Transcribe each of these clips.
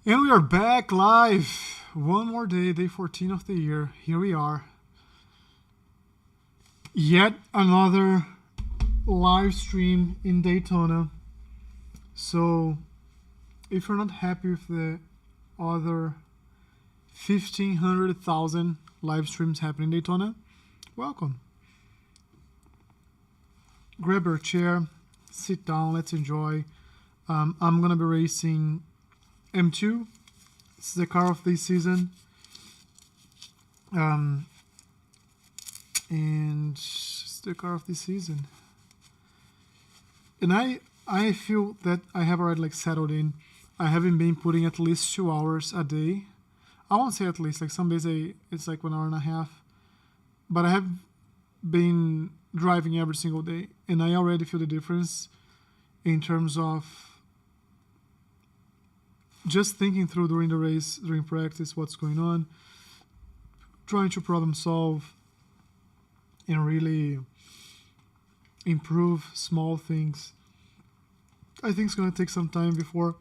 And we are back live. One more day, day 14 of the year. Here we are. Yet another live stream in Daytona. So, if you're not happy with the other 1,500,000 live streams happening in Daytona, welcome. Grab your chair, sit down, let's enjoy. I'm going to be racing M2. It's the car of this season. And it's the car of this season. And I feel that I have already settled in. I haven't been putting at least 2 hours a day. I won't say at least, some days it's 1 hour and a half. But I have been driving every single day, and I already feel the difference in terms of just thinking through during the race, during practice, what's going on, trying to problem solve and really improve small things. I think it's going to take some time before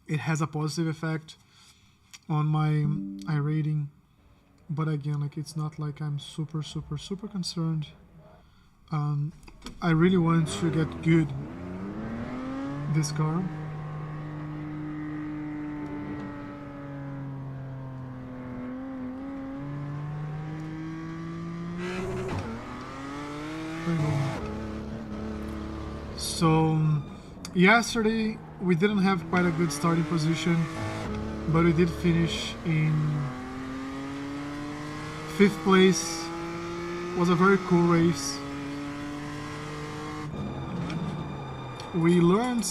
it has a positive effect on my iRating. But again, it's not like I'm super concerned. I really want to get good this car. So yesterday we didn't have quite a good starting position, but we did finish in 5th place. It was a very cool race. We learned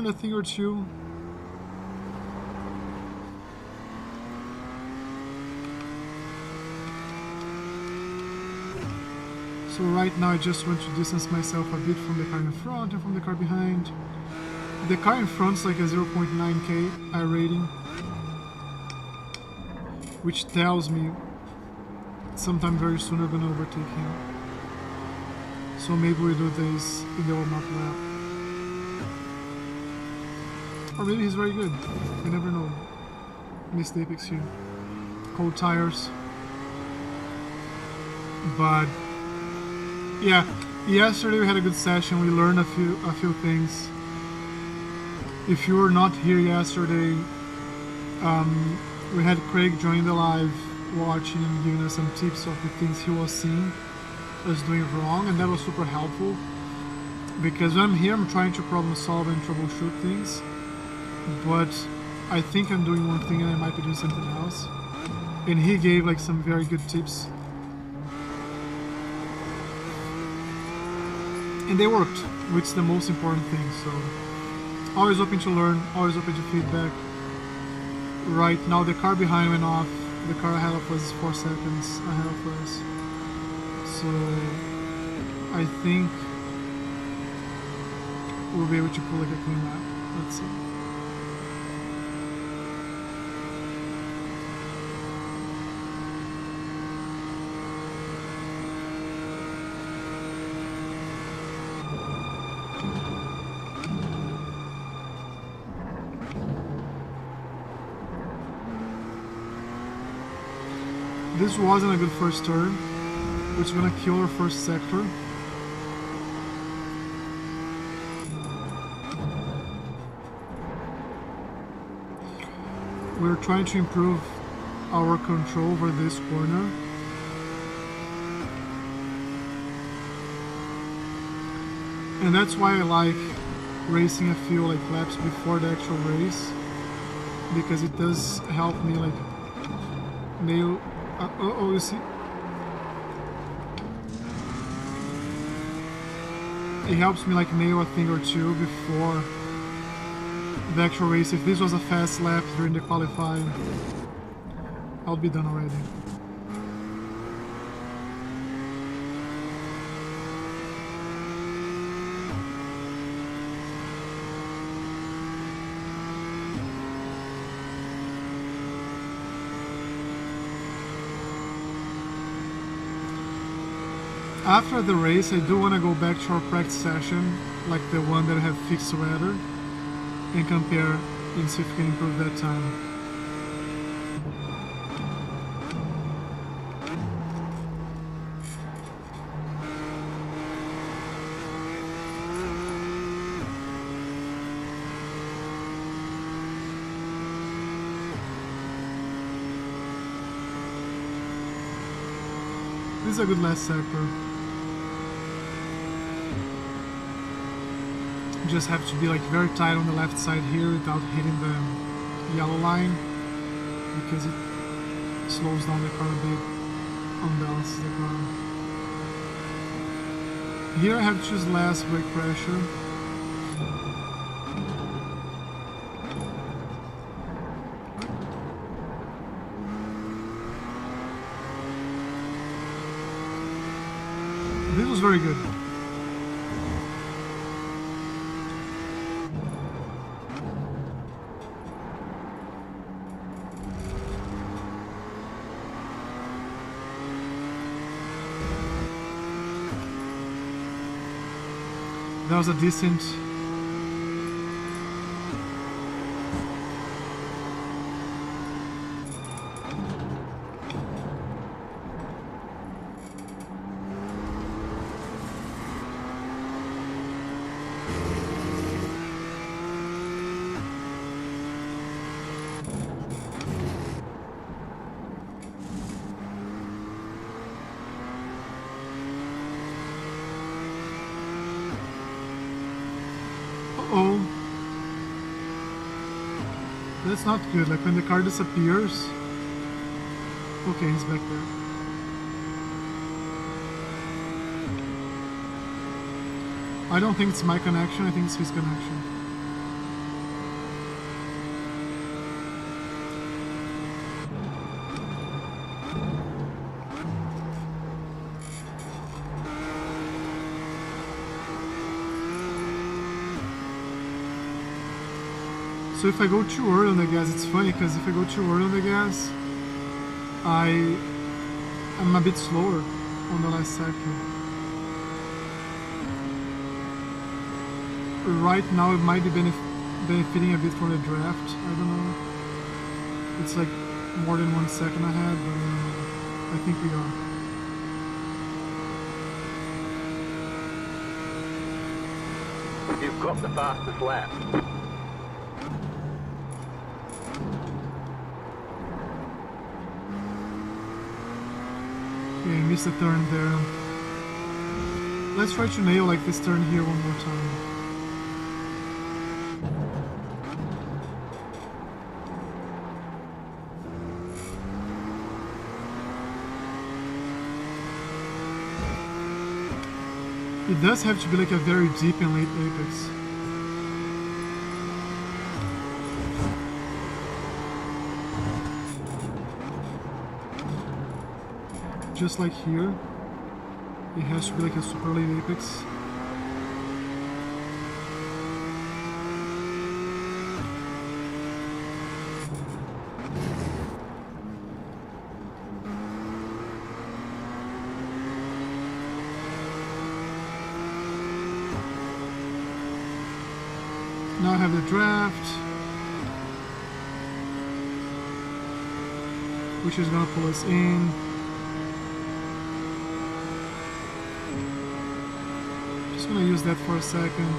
a thing or two. So right now I just want to distance myself a bit from the car in front and from the car behind. The car in front is like a 0.9k iRating, which tells me sometime very soon I'm gonna overtake him. So maybe we do this in the warm-up lap. Or maybe he's very good. You never know. Missed apex here. Cold tires. But yeah, yesterday we had a good session. We learned a few things. If you were not here yesterday, we had Craig join the live, watching and giving us some tips of the things he was seeing us doing wrong, and that was super helpful. Because when I'm here, I'm trying to problem solve and troubleshoot things, but I think I'm doing one thing and I might be doing something else. And he gave some very good tips. And they worked, which is the most important thing. So always open to learn, always open to feedback. Right now the car behind went off. The car ahead of us is 4 seconds ahead of us. So I think we'll be able to pull a clean lap. Let's see. This wasn't a good first turn, which is gonna kill our first sector. We're trying to improve our control over this corner. And that's why I like racing a few laps before the actual race, because it does help me nail. You see, it helps me nail a thing or two before the actual race. If this was a fast lap during the qualifying, I'll be done already. After the race, I do want to go back to our practice session, like the one that I have fixed weather, and compare and see if we can improve that time. This is a good last sector. Just have to be like very tight on the left side here without hitting the yellow line, because it slows down the car a bit, unbalances the car. Here I have to choose less brake pressure. This was very good. That was a decent Uh-oh. That's not good, like when the car disappears. Okay, he's back there. I don't think it's my connection, I think it's his connection. So if I go too early on the gas, it's funny because if I go too early on the gas, I'm a bit slower on the last sector. Right now it might be benefiting a bit from the draft, I don't know. It's like more than 1 second ahead, but I think we are. You've got the fastest lap. Okay, missed a turn there. Let's try to nail like this turn here one more time. It does have to be like a very deep and late apex. Just like here, it has to be like a super late apex. Now I have the draft, which is gonna pull us in. Just gonna use that for a second.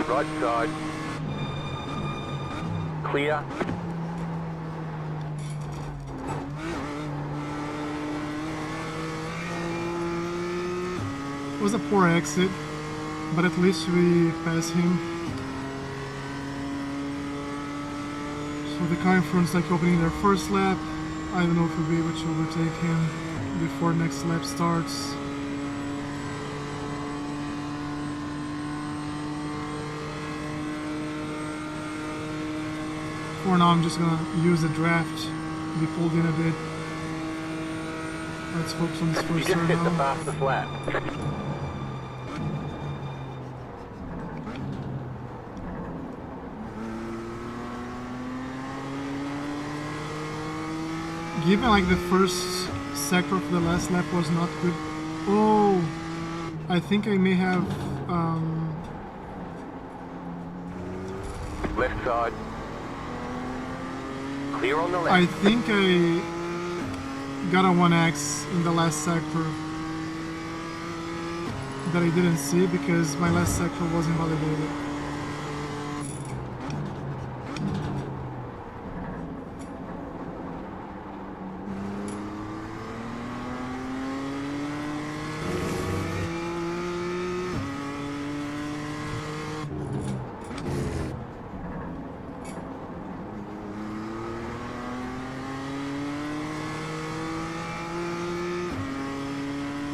Right side. Clear. It was a poor exit, but at least we passed him. So the car in front is like opening their first lap. I don't know if we'll be able to overtake him before next lap starts. For now I'm just gonna use the draft to be pulled in a bit. Let's focus on this You first just turn hit the now. fastest lap. Given like the first sector of the last lap was not good. Oh, I I think I may have Left side. Clear on the left. I think I got a 1x in the last sector that I didn't see because my last sector wasn't validated.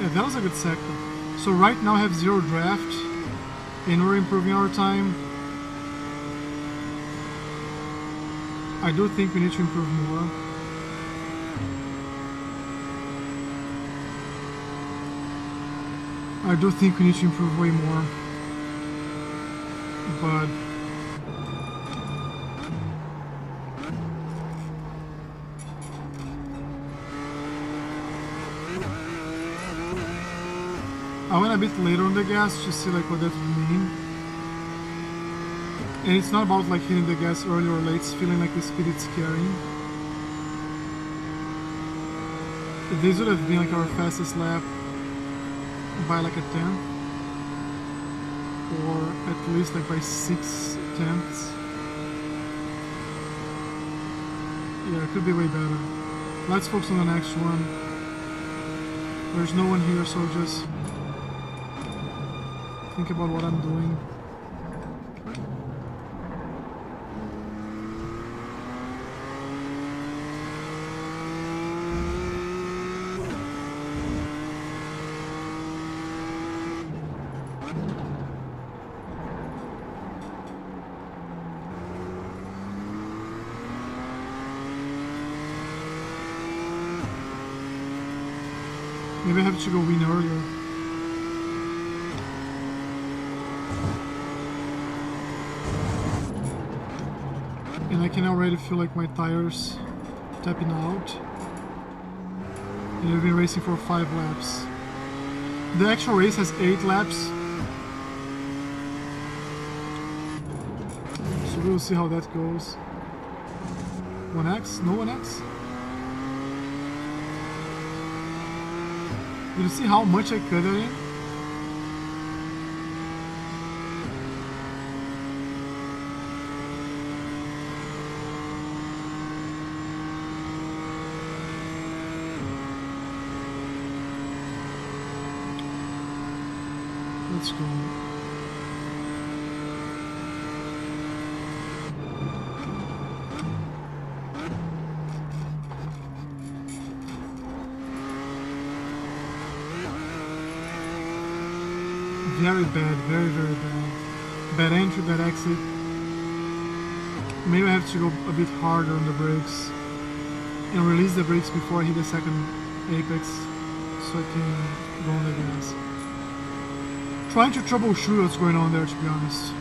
Yeah, that was a good sector. So right now I have 0 draft and we're improving our time. I do think we need to improve more. I do think we need to improve way more. But I went a bit later on the gas to see like what that would mean. And it's not about like hitting the gas early or late, it's feeling like the speed it's carrying. This would have been like our fastest lap by like a tenth. Or at least like by 6 tenths. Yeah, it could be way better. Let's focus on the next one. There's no one here, so just think about what I'm doing. Maybe I have to go win earlier. And I can already feel like my tires tapping out. And we've been racing for 5 laps. The actual race has 8 laps. So we'll see how that goes. 1x? No 1x? Did you see how much I cut it in? Let's go. Very bad, very, very bad. Bad entry, bad exit. Maybe I have to go a bit harder on the brakes and release the brakes before I hit the second apex so I can go on the gas. Trying to troubleshoot what's going on there, to be honest.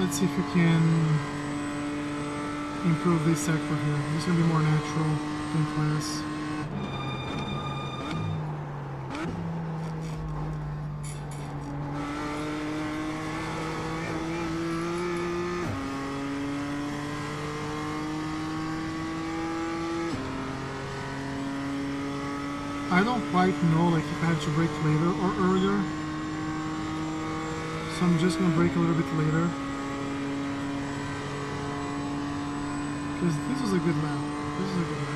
Let's see if we can improve this sector here. This is gonna be more natural than class. I don't quite know like if I have to brake later or earlier, so I'm just gonna brake a little bit later because this was a good lap. This is a good lap.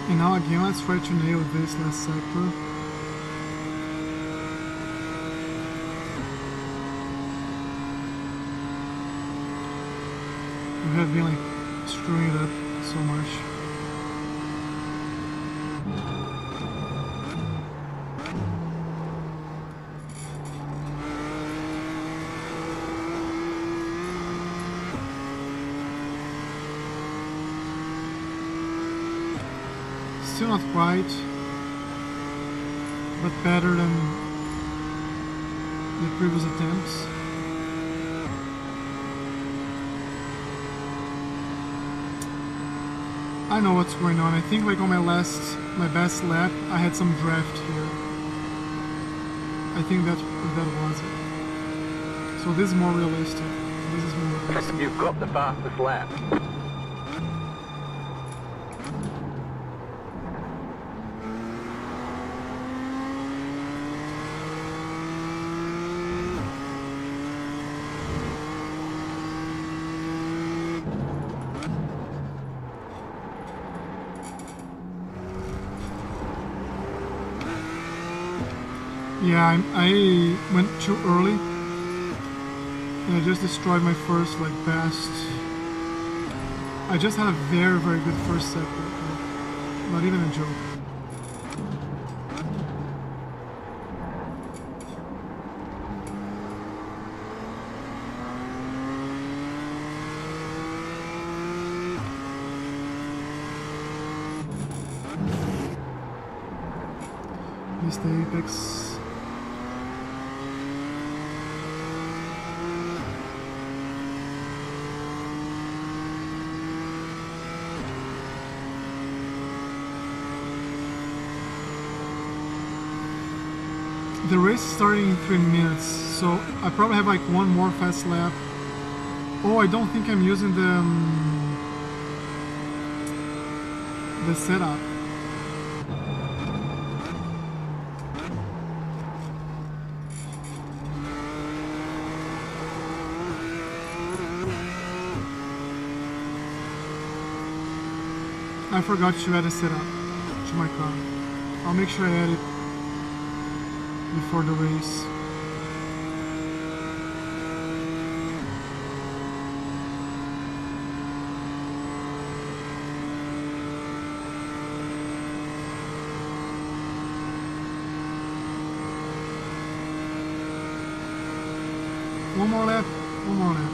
And now again, let's try to nail this last sector. We have been like screwing it up so much. Still not quite, but better than the previous attempts. I know what's going on. I think like on my best lap, I had some draft here. I think that was it. So this is more realistic. This is more realistic. You've got the fastest lap. Yeah, I went too early and I just destroyed my first like best. I just had a very good first sector, like, not even a joke. Missed the apex. The race is starting in 3 minutes, so I probably have like one more fast lap. Oh, I don't think I'm using the setup. I forgot to add a setup to my car. I'll make sure I add it before the race. One more lap, one more lap.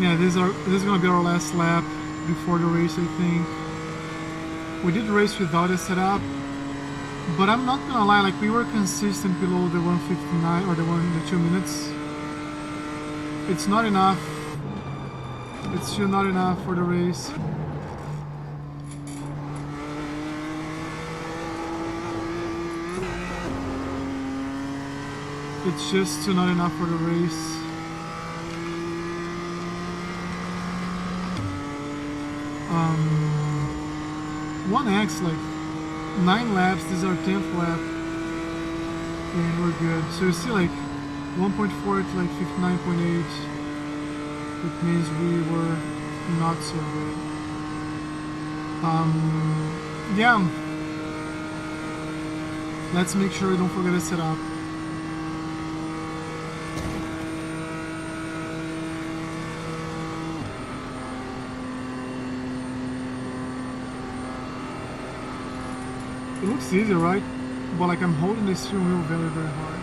Yeah, this is gonna be our last lap before the race, I think. We did race without a setup, but I'm not gonna lie, like we were consistent below the 1:59 or the 2 minutes. It's not enough. It's still not enough for the race. It's just still not enough for the race. 1x, like 9 laps. This is our 10th lap, and we're good. So you see, like 1.4 to like 59.8. It means we were not so good. Yeah. Let's make sure we don't forget to set up. It looks easy, right? But like I'm holding the steering wheel very, very hard.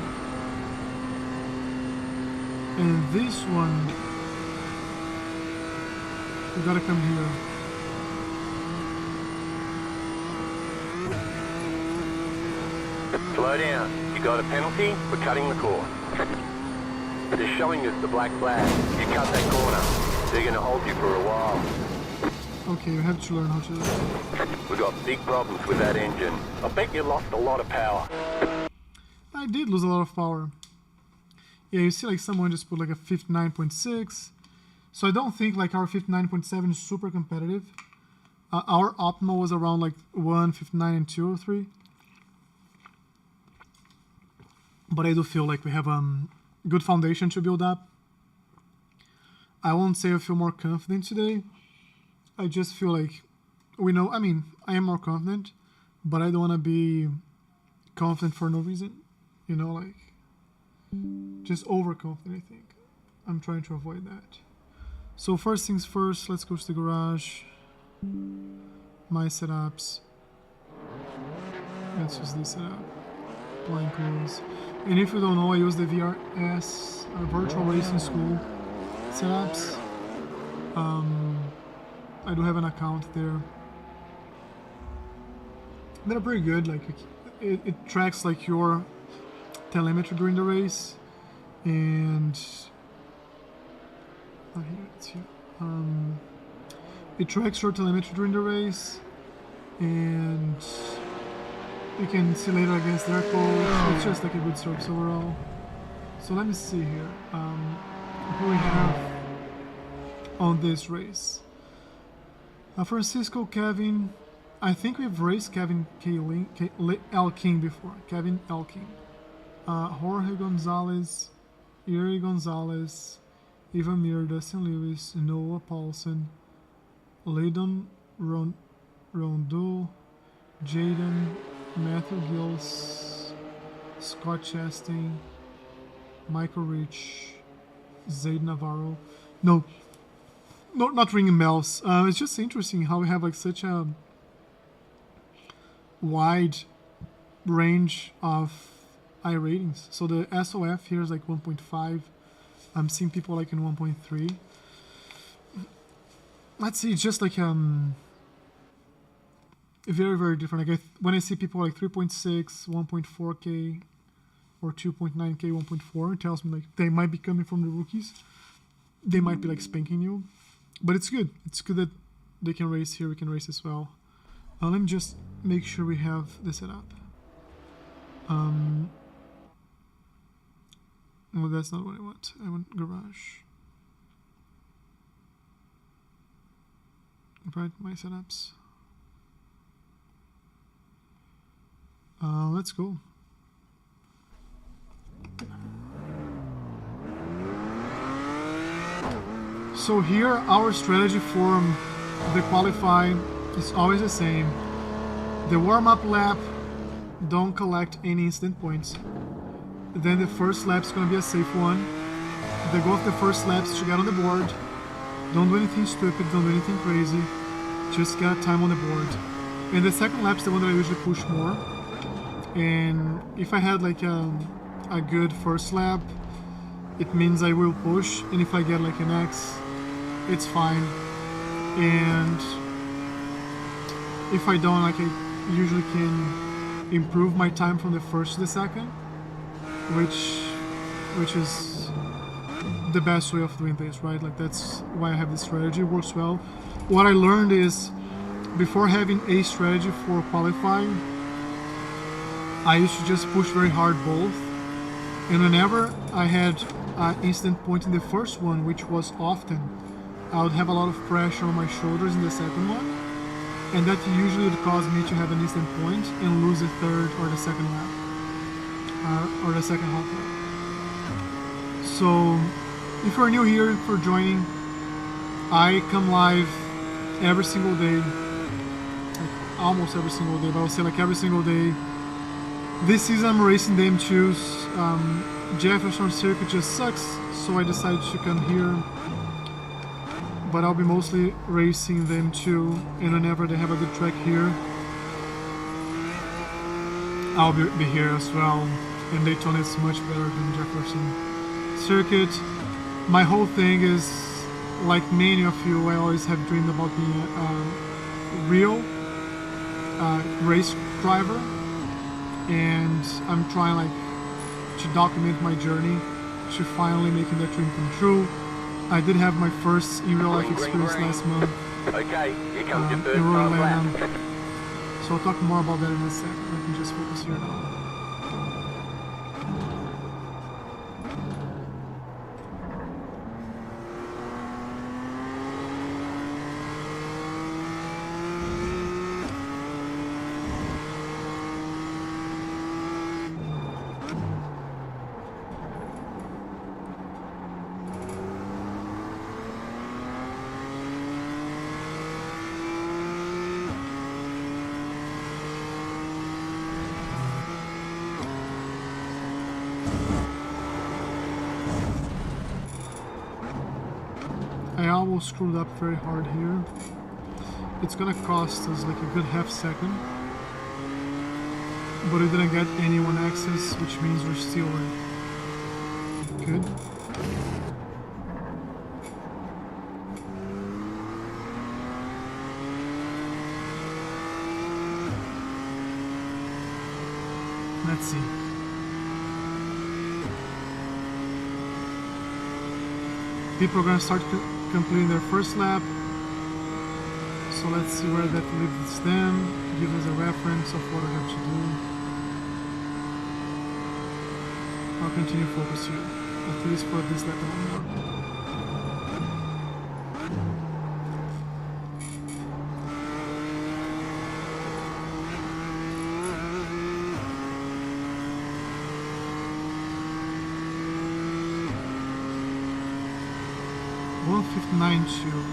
And this one, you gotta come here. Slow down. You got a penalty for cutting the course. They're showing us the black flag. You cut that corner, they're going to hold you for a while. Okay, you have to learn how to do it. We've got big problems with that engine. I bet you lost a lot of power. I did lose a lot of power. Yeah, you see like someone just put like a 59.6. So I don't think like our 59.7 is super competitive. Our optimal was around like 1:59 and 203. But I do feel like we have a good foundation to build up. I won't say I feel more confident today. I just feel like we know, I mean, I am more confident, but I don't want to be confident for no reason. You know, like, just overconfident, I think. I'm trying to avoid that. So first things first, let's go to the garage. My setups. Let's use this setup. Blind close. And if you don't know, I use the VRS, Virtual Racing School setups. I do have an account there. They're pretty good. Like it tracks like your telemetry during the race, and here it's here. It tracks your telemetry during the race, and you can see later against their code. It's just like a good service overall. So let me see here. Who we have on this race? Francisco, Kevin. I think we've raced Kevin L. King before. Kevin L. King. Jorge Gonzalez, Yuri Gonzalez, Ivan Mir, Dustin Lewis, Noah Paulson, Leydon Rondeau, Jaden, Matthew Gills, Scott Chastain, Michael Rich, Zaid Navarro. No, not ringing bells. It's just interesting how we have like such a wide range of iRatings. So the SOF here is like 1.5. I'm seeing people like in 1.3. Let's see, it's just like very, very different. Like when I see people like 3.6, 1.4K, or 2.9K, 1.4, it tells me like they might be coming from the rookies. They might be like spanking you, but it's good. It's good that they can race here. We can race as well. Let me just make sure we have the setup. Well, that's not what I want. I want garage. Right, my setups. Let's go. So here, our strategy for the qualifying is always the same. The warm-up lap, don't collect any instant points. Then the first lap is going to be a safe one. The goal of the first lap is to get on the board. Don't do anything stupid, don't do anything crazy. Just get time on the board. And the second lap is the one that I usually push more. And if I had like a good first lap, it means I will push. And if I get like an X, it's fine. And if I don't, like, I usually can improve my time from the first to the second, which is the best way of doing this, right? Like, that's why I have this strategy. It works well. What I learned is, before having a strategy for qualifying, I used to just push very hard both, and whenever I had an incident point in the first one, which was often, I would have a lot of pressure on my shoulders in the second one, and that usually would cause me to have an instant point and lose the third or the second lap, or the second half lap. So if you're new here for joining, I come live every single day, like almost every single day, but I would say like every single day. This season I'm racing the M2s. Jefferson circuit just sucks, so I decided to come here. But I'll be mostly racing the M2, and whenever they have a good track here, I'll be here as well. And Daytona is much better than Jefferson circuit. My whole thing is, like many of you, I always have dreamed about being a real race driver, and I'm trying like to document my journey to finally making that dream come true. I did have my first in real life experience last month Okay, here comes your first in time lap. Orlando, so I'll talk more about that in a second. I can just focus here now. I almost screwed up very hard here. It's gonna cost us like a good half second, but we didn't get anyone access, which means we're still good. Let's see. People are gonna start completing their first lap, so let's see where that leaves them, give us a reference of what I have to do. I'll continue focus here, at least for this lap and more.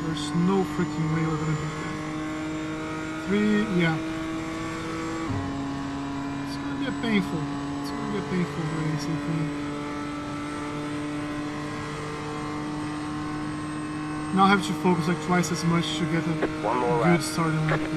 There's no freaking way we're gonna beat that. 3, yeah. It's gonna be a painful. It's gonna be a painful race, I think. Now I have to focus like twice as much to get a good start in lap 1.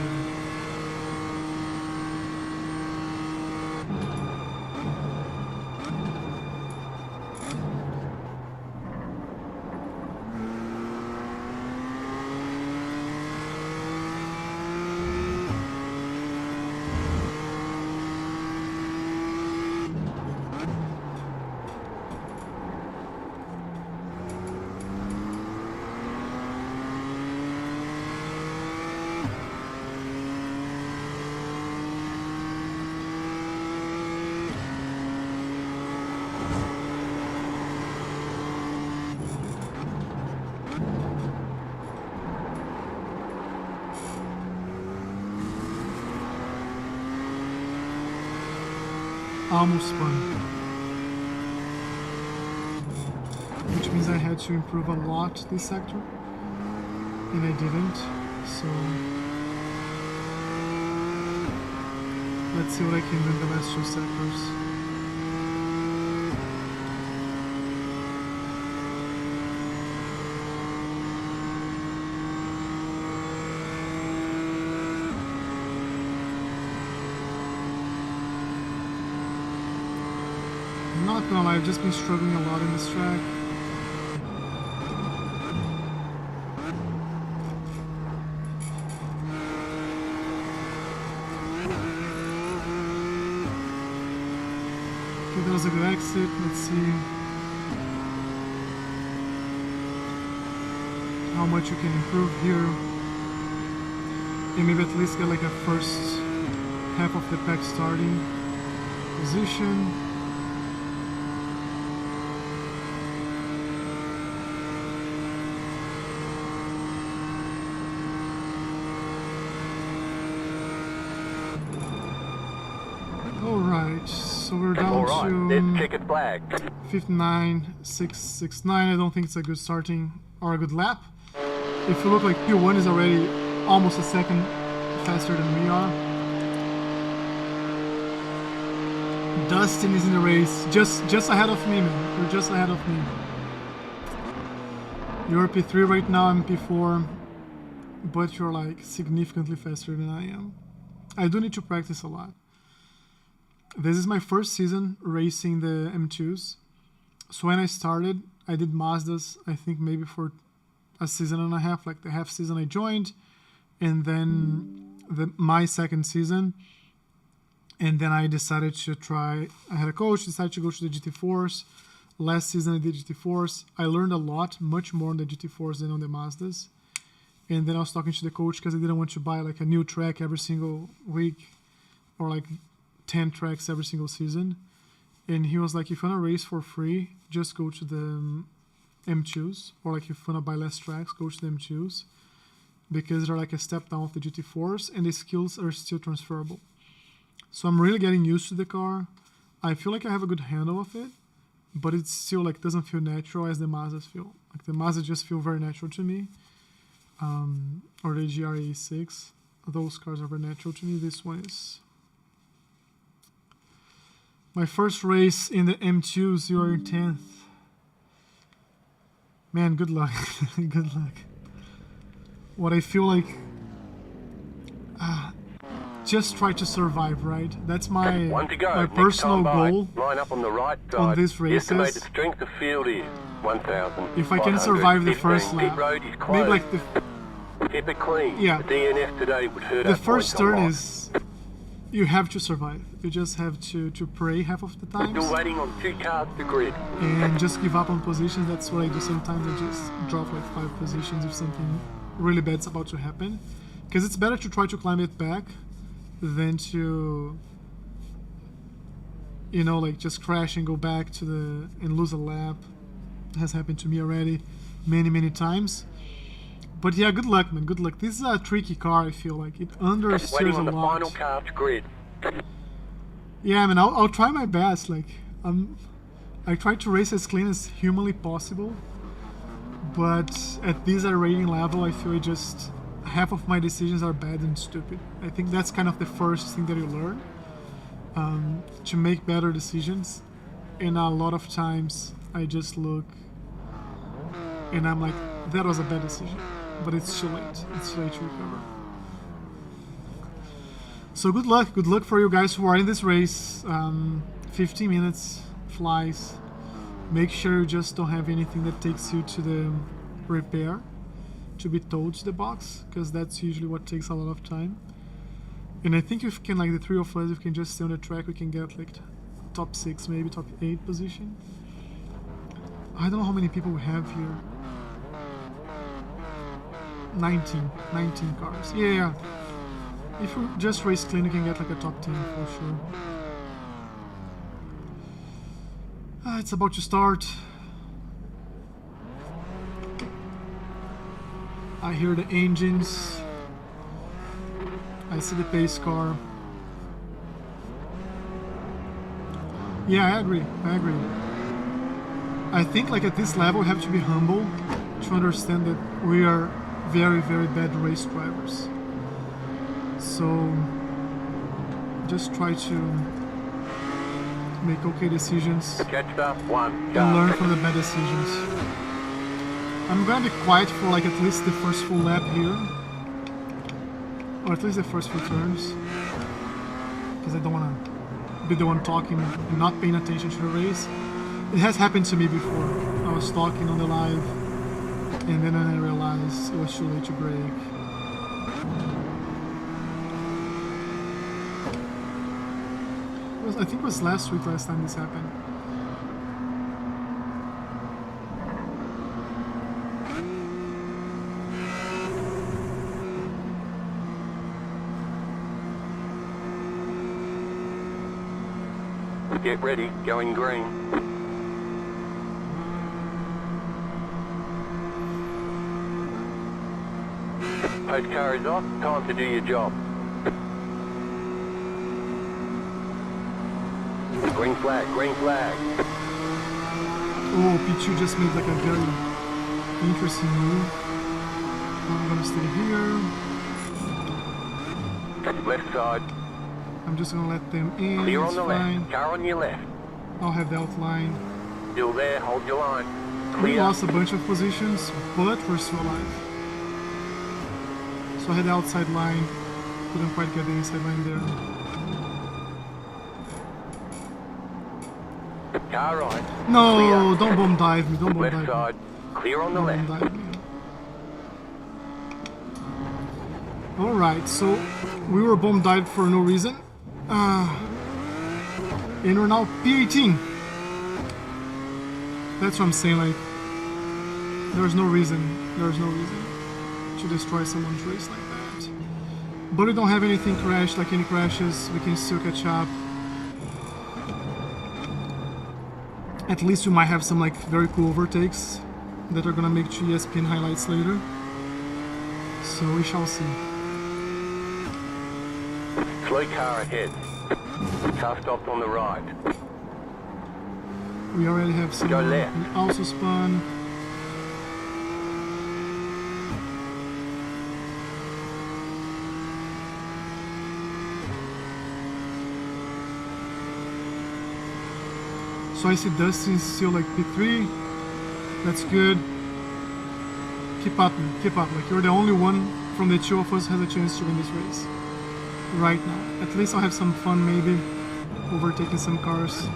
Almost spun, which means I had to improve a lot this sector, and I didn't, so let's see what I can do in the last 2 sectors. Not gonna lie, I've just been struggling a lot in this track. was a good exit. Let's see how much you can improve here. And maybe at least get like a first half of the pack starting position. Alright, so we're down to checkered flag. 59.669. I don't think it's a good starting or a good lap. If you look, like P1 is already almost a second faster than we are. Dustin is in the race, just ahead of me, man. You're just ahead of me. You're P3 right now, I'm P4, but you're like significantly faster than I am. I do need to practice a lot. This is my first season racing the M2s. So when I started, I did Mazdas, I think maybe for a season and a half, like the half season I joined, and then my second season. And then I decided to try, I had a coach, decided to go to the GT4s. Last season I did GT4s. I learned a lot, much more on the GT4s than on the Mazdas. And then I was talking to the coach because I didn't want to buy like a new track every single week or like 10 tracks every single season. And he was like, if you want to race for free, just go to the M2s. Or like if you want to buy less tracks, go to the M2s. Because they're like a step down of the GT4s and the skills are still transferable. So I'm really getting used to the car. I feel like I have a good handle of it, but it still like doesn't feel natural as the Mazdas feel. Like the Mazdas just feel very natural to me. Or the GR86. Those cars are very natural to me. This one is my first race in the M2s. You are in 10th. Man, good luck. Good luck. What I feel like, just try to survive, right? That's my personal goal. Line up on the right side. On this race. Estimated strength of field is 1,000. If I can survive the first lap, maybe like the keep it clean. Yeah. The DNF today would hurt. The first turn is you have to survive. You just have to pray half of the time. Still waiting on 2 cars to grid. And just give up on positions. That's what I do sometimes. I just drop like 5 positions if something really bad's about to happen. Because it's better to try to climb it back than to, you know, like just crash and go back to and lose a lap. It has happened to me already many times. But yeah, good luck, man. Good luck. This is a tricky car. I feel like it understeers a lot. Final car to grid. Yeah, man. I'll try my best. Like I try to race as clean as humanly possible. But at this rating level, I feel just half of my decisions are bad and stupid. I think that's kind of the first thing that you learn, to make better decisions. And a lot of times I just look and I'm like, that was a bad decision. But it's too late. It's too late to recover. So good luck for you guys who are in this race. 15 minutes flies. Make sure you just don't have anything that takes you to the repair, to be towed to the box, because that's usually what takes a lot of time. And I think if we can, like the 3 of us, if we can just stay on the track, we can get like top 6, maybe top 8 position. I don't know how many people we have here. 19 cars. Yeah. If we just race clean, we can get like a top 10 for sure. It's about to start. I hear the engines. I see the pace car. Yeah, I agree. I think like at this level we have to be humble to understand that we are very bad race drivers. So just try to make okay decisions and learn from the bad decisions. I'm gonna be quiet for like at least the first full lap here, or at least the first few turns, because I don't want to be the one talking and not paying attention to the race. It has happened to me before. I was talking on the live and then I realized it was too late to brake. I think it was last time this happened. Get ready, going green. Post car is off, time to do your job. Green flag, green flag. Oh, P2 just made like a very interesting move. I'm gonna stay here. Left side. I'm just gonna let them in. Clear on It's the fine. left, car on your left. I'll have the outline. Still there, hold your line. We Clear. lost a bunch of positions, but we're still alive. So I had the outside line. Couldn't quite get the inside line there. Car right. No, Clear. don't bomb dive me. Don't bomb Left dive side. me. Clear on the Don't left. bomb dive me. Alright, so we were bomb dived for no reason. And we're now P18. That's what I'm saying, like, there's no reason to destroy someone's race like that. But we don't have anything crashed, like any crashes, we can still catch up. At least we might have some like very cool overtakes that are gonna make to ESPN highlights later. So we shall see. Slow car ahead. Car stopped on the right. We already have some Go left. we also spun. So I see Dustin's still like P3. That's good. Keep up, man. Keep up. Like, you're the only one from the two of us has a chance to win this race. Right now. At least I'll have some fun maybe overtaking some cars.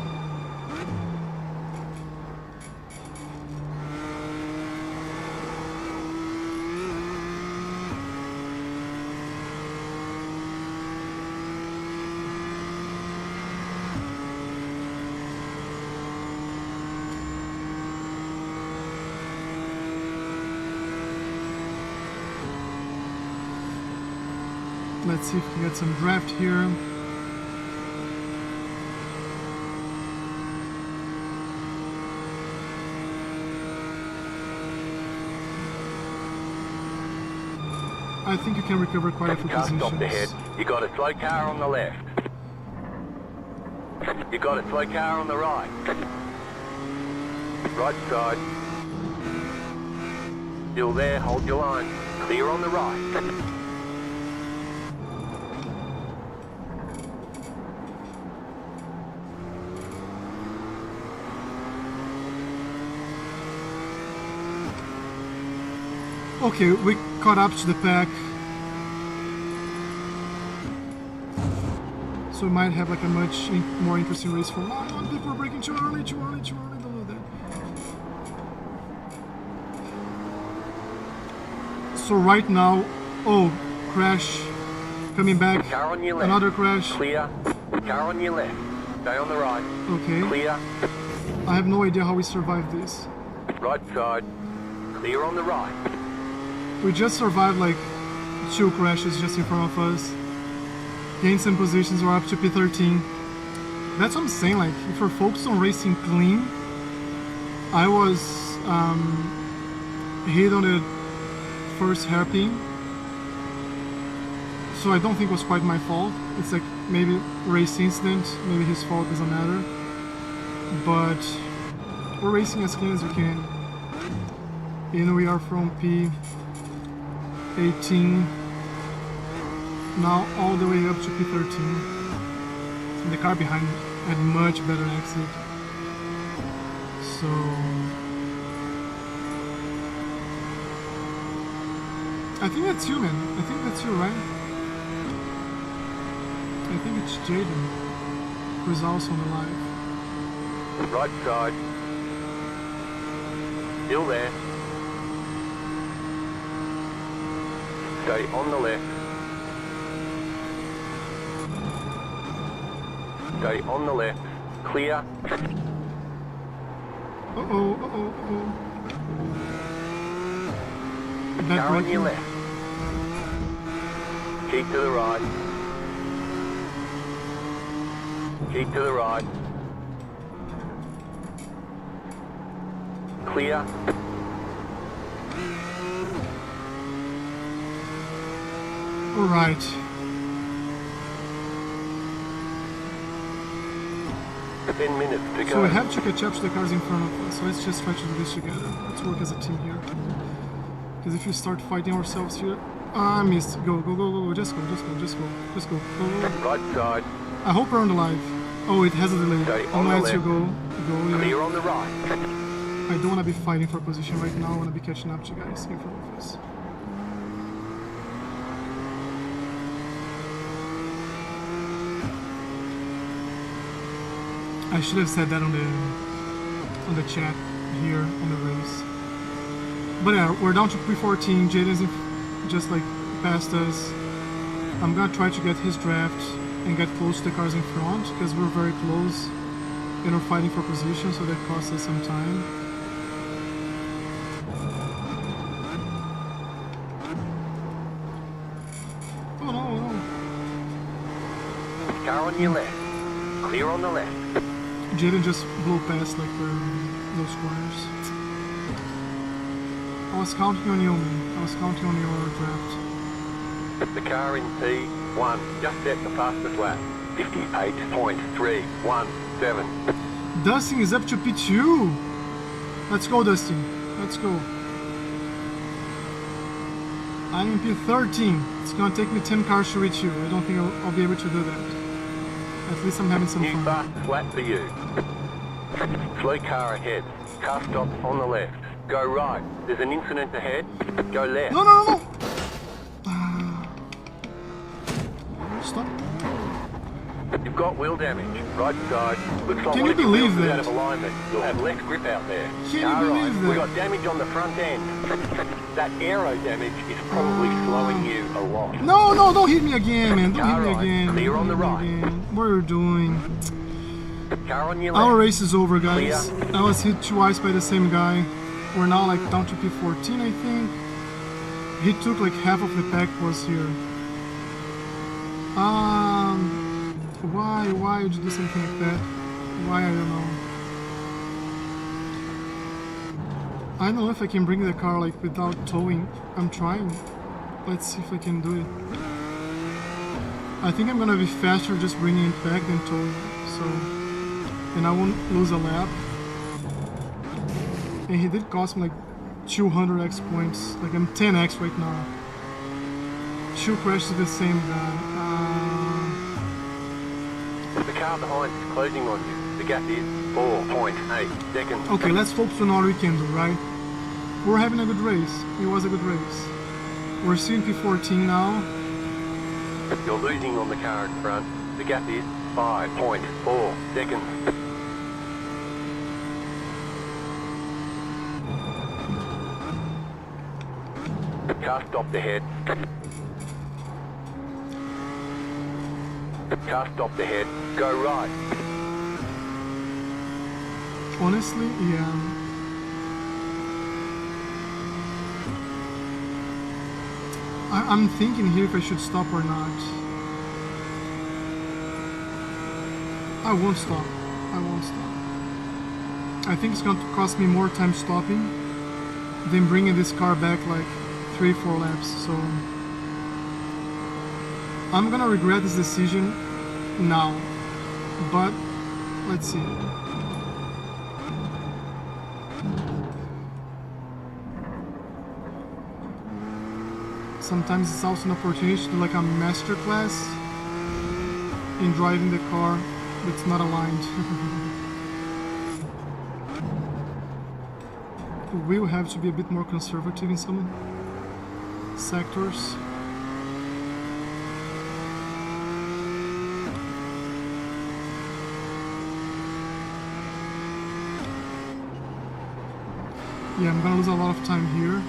Let's see if we can get some draft here. I think you can recover quite a few Car stopped ahead. positions. You got a slow car on the left. You got a slow car on the right. Right side. Still there, hold your line. Clear on the right. Okay, we caught up to the pack. So we might have like a much more interesting race from now on. People are braking too early, don't do that. So right now, oh, crash, coming back, Car on your left. another crash. Clear. Car on your left. Stay on the right. Okay, Clear. I have no idea how we survived this. Right side. Clear on the right. We just survived like 2 crashes just in front of us. Gained some positions, we're up to P13. That's what I'm saying, like, if you're focused on racing clean, I was hit on the first hairpin, so I don't think it was quite my fault. It's like maybe race incident, maybe his fault, doesn't matter. But we're racing as clean as we can. And we are from P18 now all the way up to P13. And the car behind had much better exit. So I think that's you, man. I think that's you, right? I think it's Jaden, who's also on the live. Right side. Still there. Stay on the left. Stay on the left. Clear. Uh-oh. Bad Car on your braking. left. Keep to the right. Keep to the right. clear. All right. Ten minutes to go. So we have to catch up to the cars in front of us. So let's just try to do this together. Let's work as a team here. Because if we start fighting ourselves here, I missed. Go, go, go, go, go. Just go, just go, just go, just go. Go, go, go. Right side. I hope we're on the live. Oh, it has a delay. Stay I'm on gonna the let you left. go. Go, yeah. Clear on the right. I don't want to be fighting for position right now. I want to be catching up to you guys in front of us. I should have said that on the chat here on the race. But yeah, we're down to P14. Jaden's just like past us. I'm gonna try to get his draft and get close to the cars in front because we're very close and we're fighting for position, so that costs us some time. Oh no, oh no. Car on your left. Clear on the left. Jaden just blew past like those corners. I was counting on you, man. I was counting on your draft. The car in P1 just set the fastest lap. 58.317. Dustin is up to P2. Let's go, Dustin. Let's go. I'm in P13. It's gonna take me 10 cars to reach you. I don't think I'll be able to do that. At least I'm having some New fun. fastest lap for you. Slow car ahead. Car stop on the left. Go right. There's an incident ahead. Go left. No, no, no, no. Stop. You've got wheel damage. Right side. Looks like Can one you of your believe wheels is that? out of alignment. You'll have less grip out there. Can you Car believe right. that? We got damage on the front end. That aero damage is probably slowing you a lot. No, no, don't hit me again, man. Don't hit me Alright, again. clear Don't on the hit me right. again. What are you doing? Car on your left. Our race is over, guys. Clear. I was hit twice by the same guy. We're now like down to P14, I think. He took like half of the pack was here. Why would you do something like that? Why, I don't know. I don't know if I can bring the car like without towing. I'm trying. Let's see if I can do it. I think I'm gonna be faster just bringing it back than towing. So, and I won't lose a lap. And he did cost me like 200x points. Like I'm 10x right now. 2 crashes with the same guy. The car behind is closing on you. The gap is 4.8 seconds. Okay, let's focus on all we can do, right? We're having a good race. It was a good race. We're still in P14 now. You're losing on the car in front. The gap is 5.4 seconds. Car stopped ahead. Car stopped ahead. Go right. Honestly, yeah. I'm thinking here if I should stop or not. I won't stop. I won't stop. I think it's going to cost me more time stopping than bringing this car back like 3-4 laps. So I'm gonna regret this decision now. But let's see. Sometimes it's also an opportunity to do like a master class in driving the car that's not aligned. We'll have to be a bit more conservative in some sectors. Yeah, I'm gonna lose a lot of time here.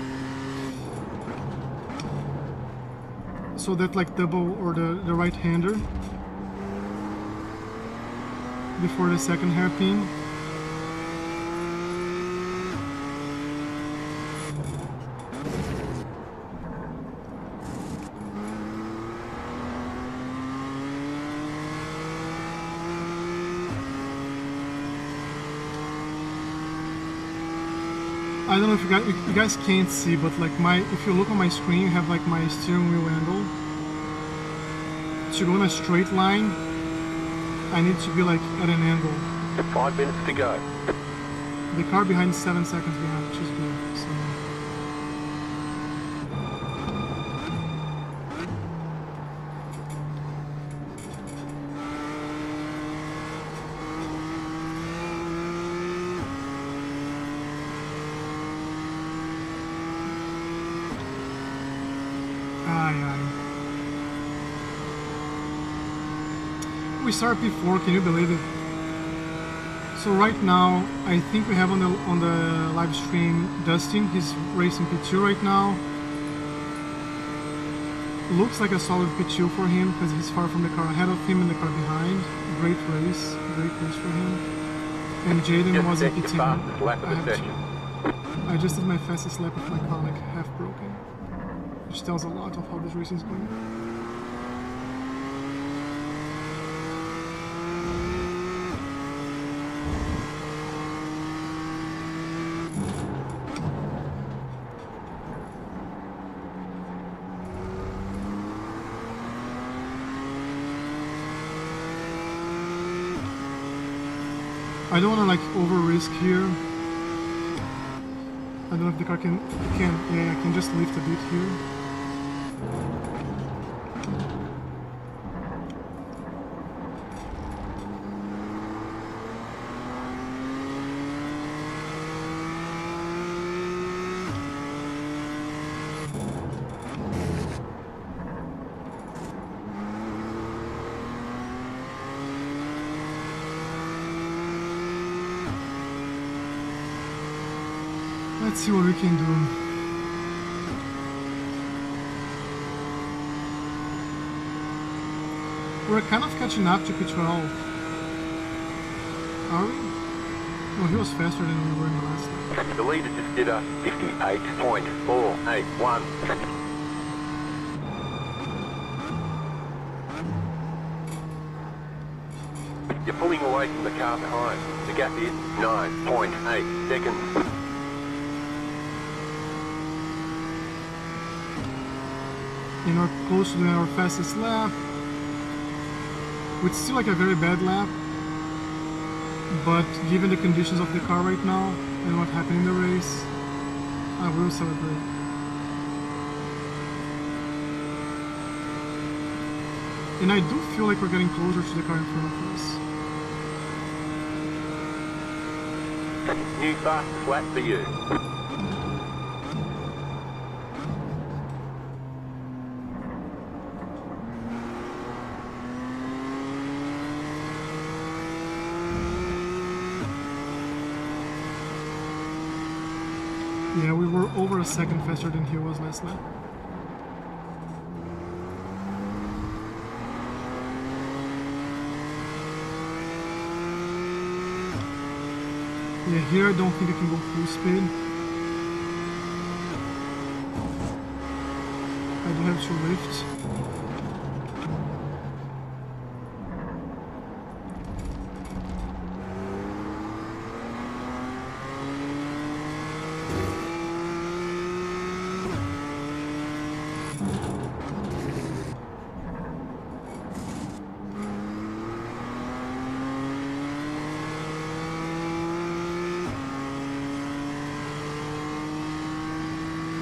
So that like double or the right-hander before the second hairpin. I don't know if you guys can't see, but like if you look on my screen, you have like my steering wheel angle. To go in a straight line, I need to be like at an angle. 5 minutes to go. The car behind is 7 seconds behind, which is good. So. We started P4, can you believe it? So right now, I think we have on the live stream Dustin. He's racing P2 right now. Looks like a solid P2 for him because he's far from the car ahead of him and the car behind. Great race for him. And Jaden was in P10. I just did my fastest lap with my car like half broken, which tells a lot of how this racing is going. I don't want to like over risk here. I don't know if the car can, yeah, I can just lift a bit here. Let's see what we can do. We're kind of catching up to P12. Are we? No, he was faster than we were in the last lap. The leader just did a 58.481. You're pulling away from the car behind. The gap is 9.8 seconds. And we're close to our fastest lap, which is still like a very bad lap, but given the conditions of the car right now and what happened in the race, I will celebrate. And I do feel like we're getting closer to the car in front of us. New fastest lap for you. Yeah, we were over a second faster than he was last lap. Yeah, here I don't think I can go full speed. I do have to lift.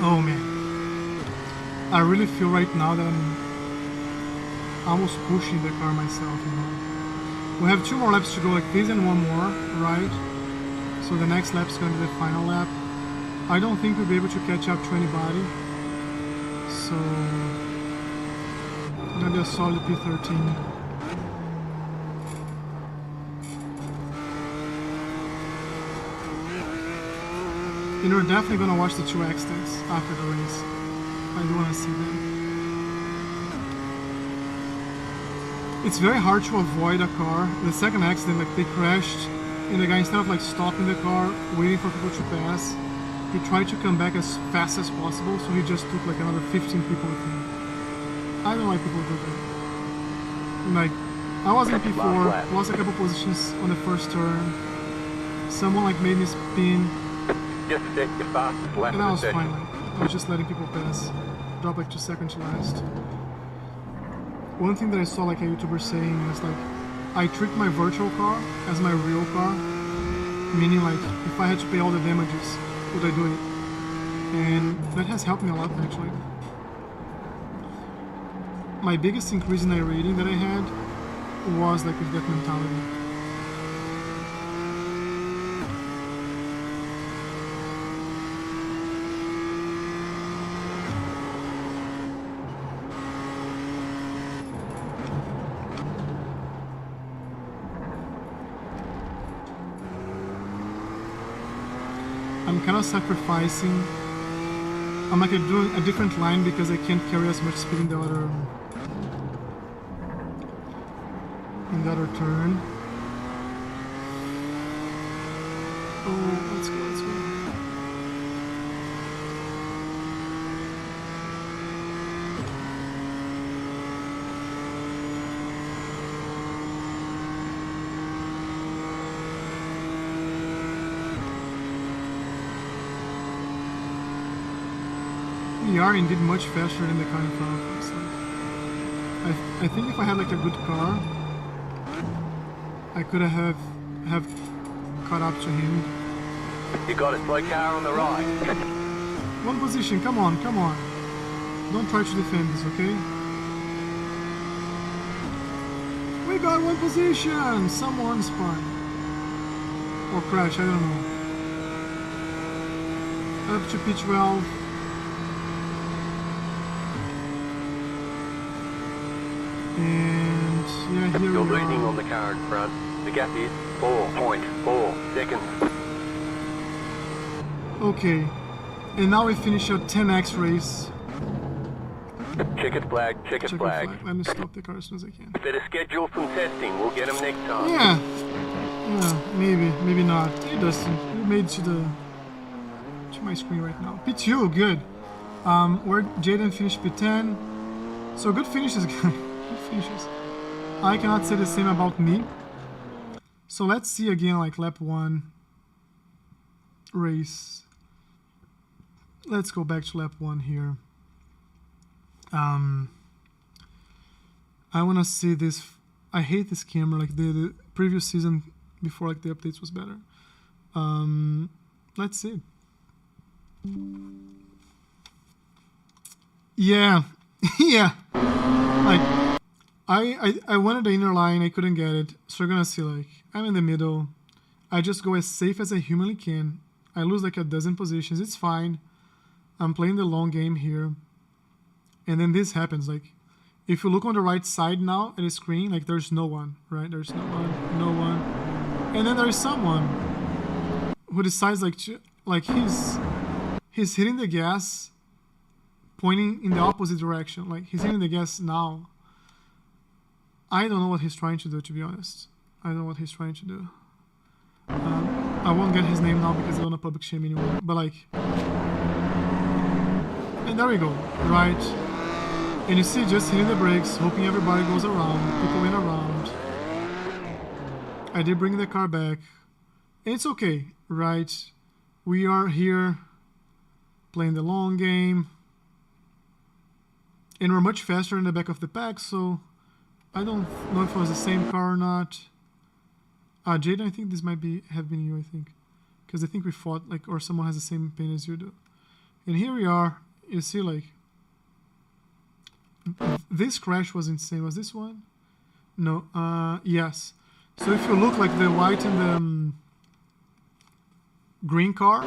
Oh man, I really feel right now that I'm almost pushing the car myself, you know. We have 2 more laps to go like this and 1 more, right? So the next lap is going to be the final lap. I don't think we'll be able to catch up to anybody. So it's going to be a solid P13. And we're definitely going to watch the 2 accidents after the race. I do want to see them. It's very hard to avoid a car. The second accident, like they crashed, and the guy, instead of like stopping the car, waiting for people to pass, he tried to come back as fast as possible, so he just took like another 15 people with him. I don't know why people do that. Like, I was in P4, lost a couple positions on the first turn. Someone like made me spin. Just set your fastest lap And of I the was session. fine, like, I was just letting people pass. Drop like 2 seconds to last. One thing that I saw like a YouTuber saying is like, I treat my virtual car as my real car. Meaning like, if I had to pay all the damages, would I do it? And that has helped me a lot actually. My biggest increase in iRating that I had was like with that mentality. I'm kind of sacrificing. I'm like doing a different line because I can't carry as much speed in the other turn. Oh, let's go, let's go. We are indeed much faster than the car in front of us. Like, I think if I had like a good car, I could have caught up to him. You got a slow car on the right. One position, come on, come on. Don't try to defend this, okay? We got one position! Someone spun. Or crash, I don't know. Up to P12. And yeah, here You're we losing are. on the car in front. The gap is 4.4 seconds. Okay, and now we finish a 10x race. Checkered flag, checkered Check flag. the flag. Let me stop the car as soon as I can. Better schedule some testing. We'll get them next time. Yeah, maybe, maybe not. Hey Dustin, you made to my screen right now. P2, good. Where Jaden finished P10. So good finishes, guys. Good finishes. I cannot say the same about me. So let's see again, like lap 1 race. Let's go back to lap 1 here. I want to see this. I hate this camera. Like the previous season before, like the updates was better. Let's see. Yeah, yeah. Like I wanted the inner line. I couldn't get it. So you're gonna see. Like I'm in the middle. I just go as safe as I humanly can. I lose like a dozen positions. It's fine. I'm playing the long game here. And then this happens, like, if you look on the right side now at the screen, like, there's no one, right? There's no one, no one. And then there's someone who decides, like, he's hitting the gas, pointing in the opposite direction. Like, he's hitting the gas now. I don't know what he's trying to do, to be honest. I don't know what he's trying to do. I won't get his name now because I don't want to public shame anyone. But, like, and there we go, right? And you see, just hitting the brakes, hoping everybody goes around, people went around. I did bring the car back. It's okay, right? We are here playing the long game. And we're much faster in the back of the pack, so I don't know if it was the same car or not. Jaden, I think this might have been you, I think. Because I think we fought, like, or someone has the same pain as you do. And here we are. You see, like, this crash was insane. Was this one? No. Yes. So if you look, like, the white and the green car,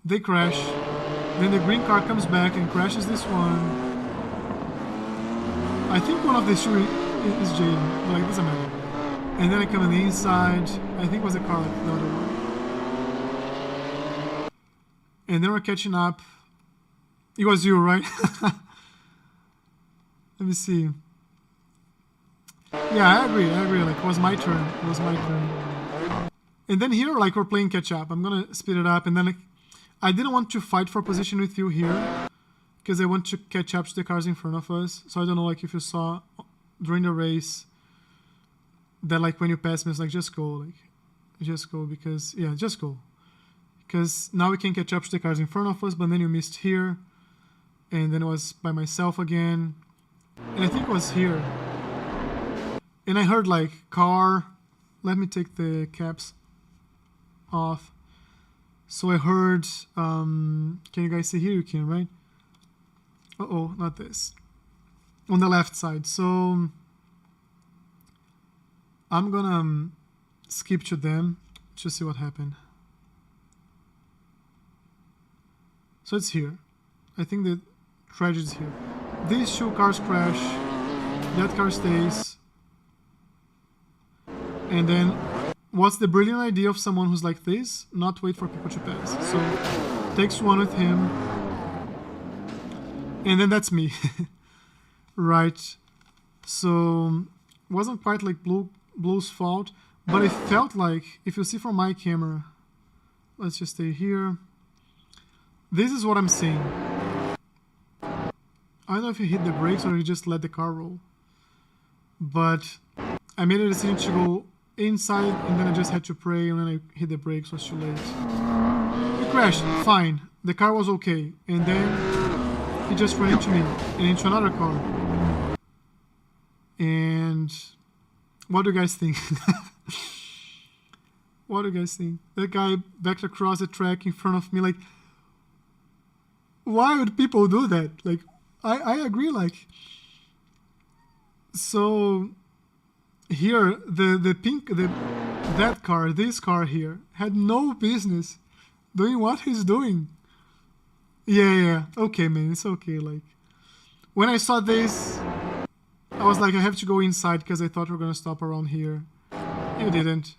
they crash. Then the green car comes back and crashes this one. I think one of these two is Jaden. Like, it doesn't matter. And then I come on the inside. I think it was a car like the other one. And then we're catching up. It was you, right? Let me see. Yeah, I agree. Like, it was my turn. And then here, like, we're playing catch up. I'm gonna speed it up. And then, like, I didn't want to fight for position with you here because I want to catch up to the cars in front of us. So I don't know, like, if you saw during the race that, like, when you pass me, it's like, just go. Like, just go because, yeah, just go. because now we can catch up to the cars in front of us, but then you missed here, and then it was by myself again, and I think it was here, and I heard like car. Let me take the caps off. So I heard, can you guys see here? You can, right? Uh-oh, not this. On the left side. So I'm gonna skip to them to see what happened. So it's here. I think the tragedy is here. These two cars crash. That car stays. And then, what's the brilliant idea of someone who's like this? Not wait for people to pass. So, takes one with him. And then that's me. Right. So, wasn't quite like Blue's fault. But it felt like, if you see from my camera, let's just stay here. This is what I'm seeing. I don't know if he hit the brakes or he just let the car roll. But I made a decision to go inside, and then I just had to pray, and then I hit the brakes, was too late. It crashed, fine. The car was okay. And then he just ran into me and into another car. And what do you guys think? What do you guys think? That guy backed across the track in front of me, like, why would people do that? Like, I agree, like, so here that car, this car here, had no business doing what he's doing. Yeah, okay, man, it's okay. Like, when I saw this, I was like, I have to go inside because I thought we were gonna stop around here. You didn't.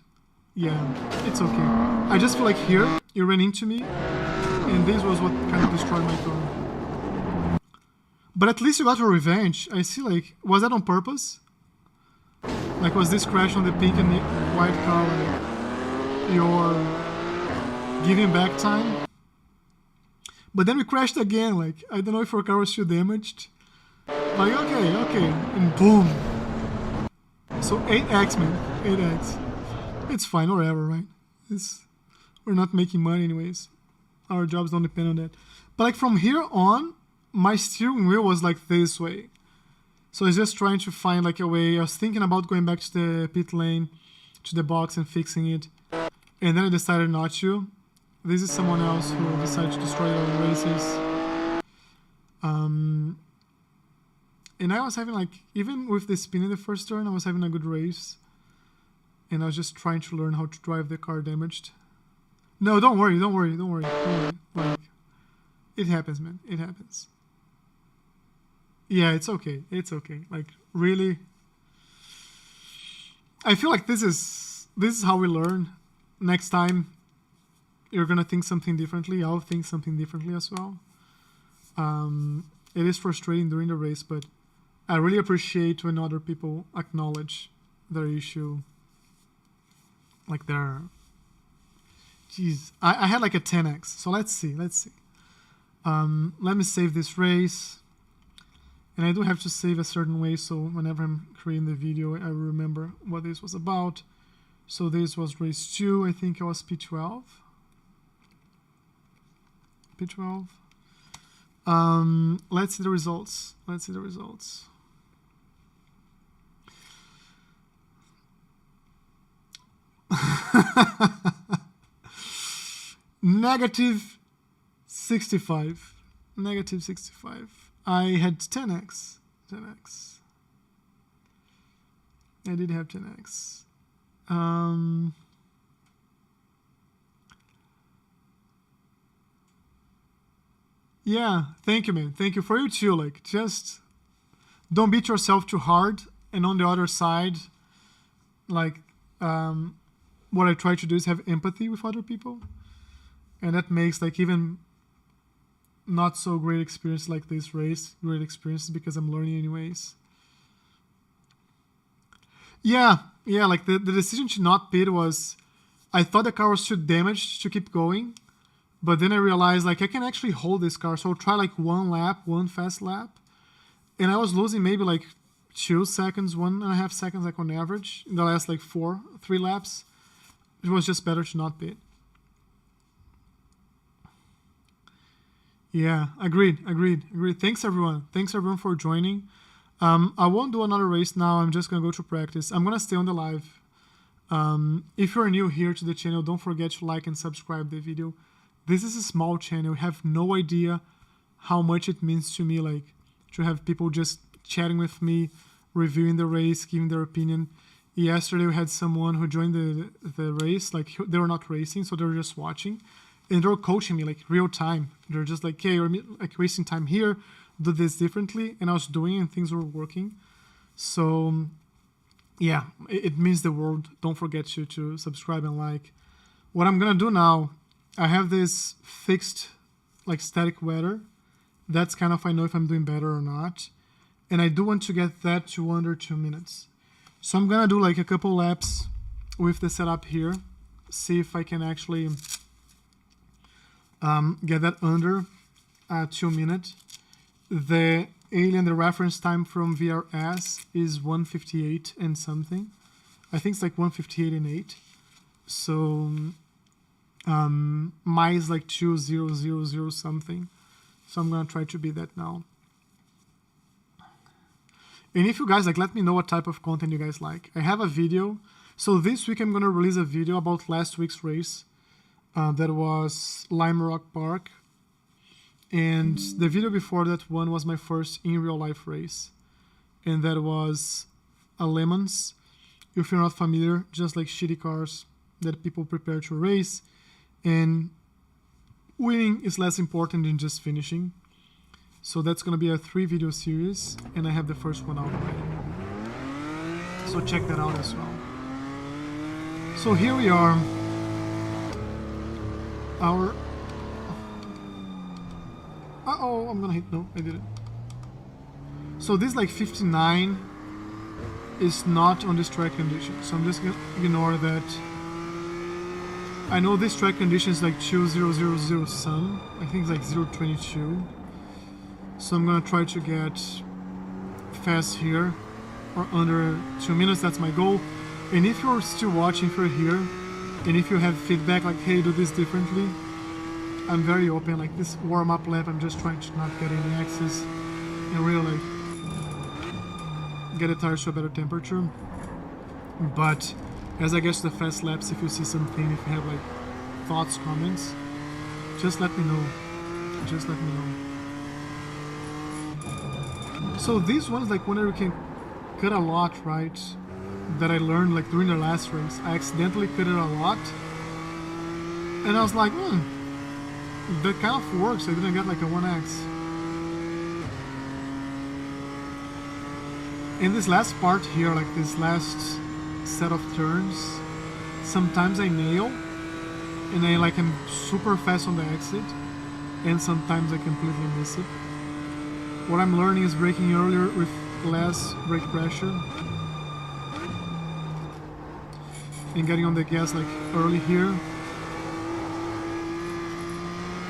Yeah, it's okay. I just feel like here you ran into me, and this was what kind of destroyed my car. But at least you got your revenge. I see, like, was that on purpose? Like, was this crash on the pink and the white car, like, your giving back time? But then we crashed again, like, I don't know if our car was still damaged. Like, okay, and boom. So 8x, man, 8x. It's fine, whatever, right? We're not making money anyways. Our jobs don't depend on that. But like from here on, my steering wheel was like this way. So I was just trying to find like a way. I was thinking about going back to the pit lane, to the box and fixing it. And then I decided not to. This is someone else who decided to destroy our races. And I was having like, even with the spin in the first turn, I was having a good race. And I was just trying to learn how to drive the car damaged. No, don't worry. Like, it happens, man. It happens. Yeah, it's okay. Like, really, I feel like this is how we learn. Next time, you're gonna think something differently. I'll think something differently as well. It is frustrating during the race, but I really appreciate when other people acknowledge their issue. Like their, jeez, I had like a 10x. So let's see. Let me save this race. And I do have to save a certain way, so whenever I'm creating the video, I will remember what this was about. So this was race 2, I think it was P12. P12. Let's see the results. Negative 65. I had 10x. I did have 10x. Yeah, thank you, man. Thank you. For you too. Like, just don't beat yourself too hard. And on the other side, like, what I try to do is have empathy with other people. And that makes, like, even not so great experience like this race great experiences, because I'm learning anyways. Yeah, like the decision to not pit was, I thought the car was too damaged to keep going, but then I realized like I can actually hold this car, so I'll try like one fast lap, and I was losing maybe like 2 seconds, 1.5 seconds like on average in the last like 3 laps. It was just better to not pit. Yeah, agreed. Thanks everyone for joining. I won't do another race now. I'm just gonna go to practice. I'm gonna stay on the live. If you're new here to the channel, don't forget to like and subscribe the video. This is a small channel. You have no idea how much it means to me, like, to have people just chatting with me, reviewing the race, giving their opinion. Yesterday we had someone who joined the race, like they were not racing, so they were just watching, and they were coaching me like real time. They're just like, hey, you're like wasting time here, do this differently, and I was doing and things were working. So yeah, it means the world. Don't forget to subscribe and like. What I'm gonna do now, I have this fixed like static weather. That's kind of, I know if I'm doing better or not. And I do want to get that to under 2 minutes. So I'm gonna do like a couple laps with the setup here. See if I can actually get that under 2 minutes. The reference time from VRS is 1:58 and something. I think it's like 1:58 and 8. So mine is like 2000 something. So I'm gonna try to beat that now. And if you guys like, let me know what type of content you guys like. I have a video. So this week I'm gonna release a video about last week's race. That was Lime Rock Park. And the video before that one was my first in real life race. And that was a Lemons. If you're not familiar, just like shitty cars that people prepare to race. And winning is less important than just finishing. So that's gonna be a 3-video series, and I have the first one out already. So check that out as well. So here we are. Our... Uh-oh, I'm gonna hit... No, I didn't. So this like 59 is not on this track condition. So I'm just gonna ignore that. I know this track condition is like 2000 some. I think it's like 022. So I'm gonna try to get fast here, or under 2 minutes, that's my goal. And if you're still watching, if you're here, and if you have feedback like, hey, do this differently, I'm very open. Like this warm-up lap, I'm just trying to not get any access and really like get the tires to a better temperature. But as I get to the fast laps, if you see something, if you have like thoughts, comments, just let me know. Just let me know. So these ones, like whenever you can cut a lot, right? That I learned like during the last race, I accidentally cut it a lot, and I was like, that kind of works. I didn't get like a 1x. In this last part here, like this last set of turns, sometimes I nail, and I'm super fast on the exit, and sometimes I completely miss it. What I'm learning is braking earlier with less brake pressure and getting on the gas like early here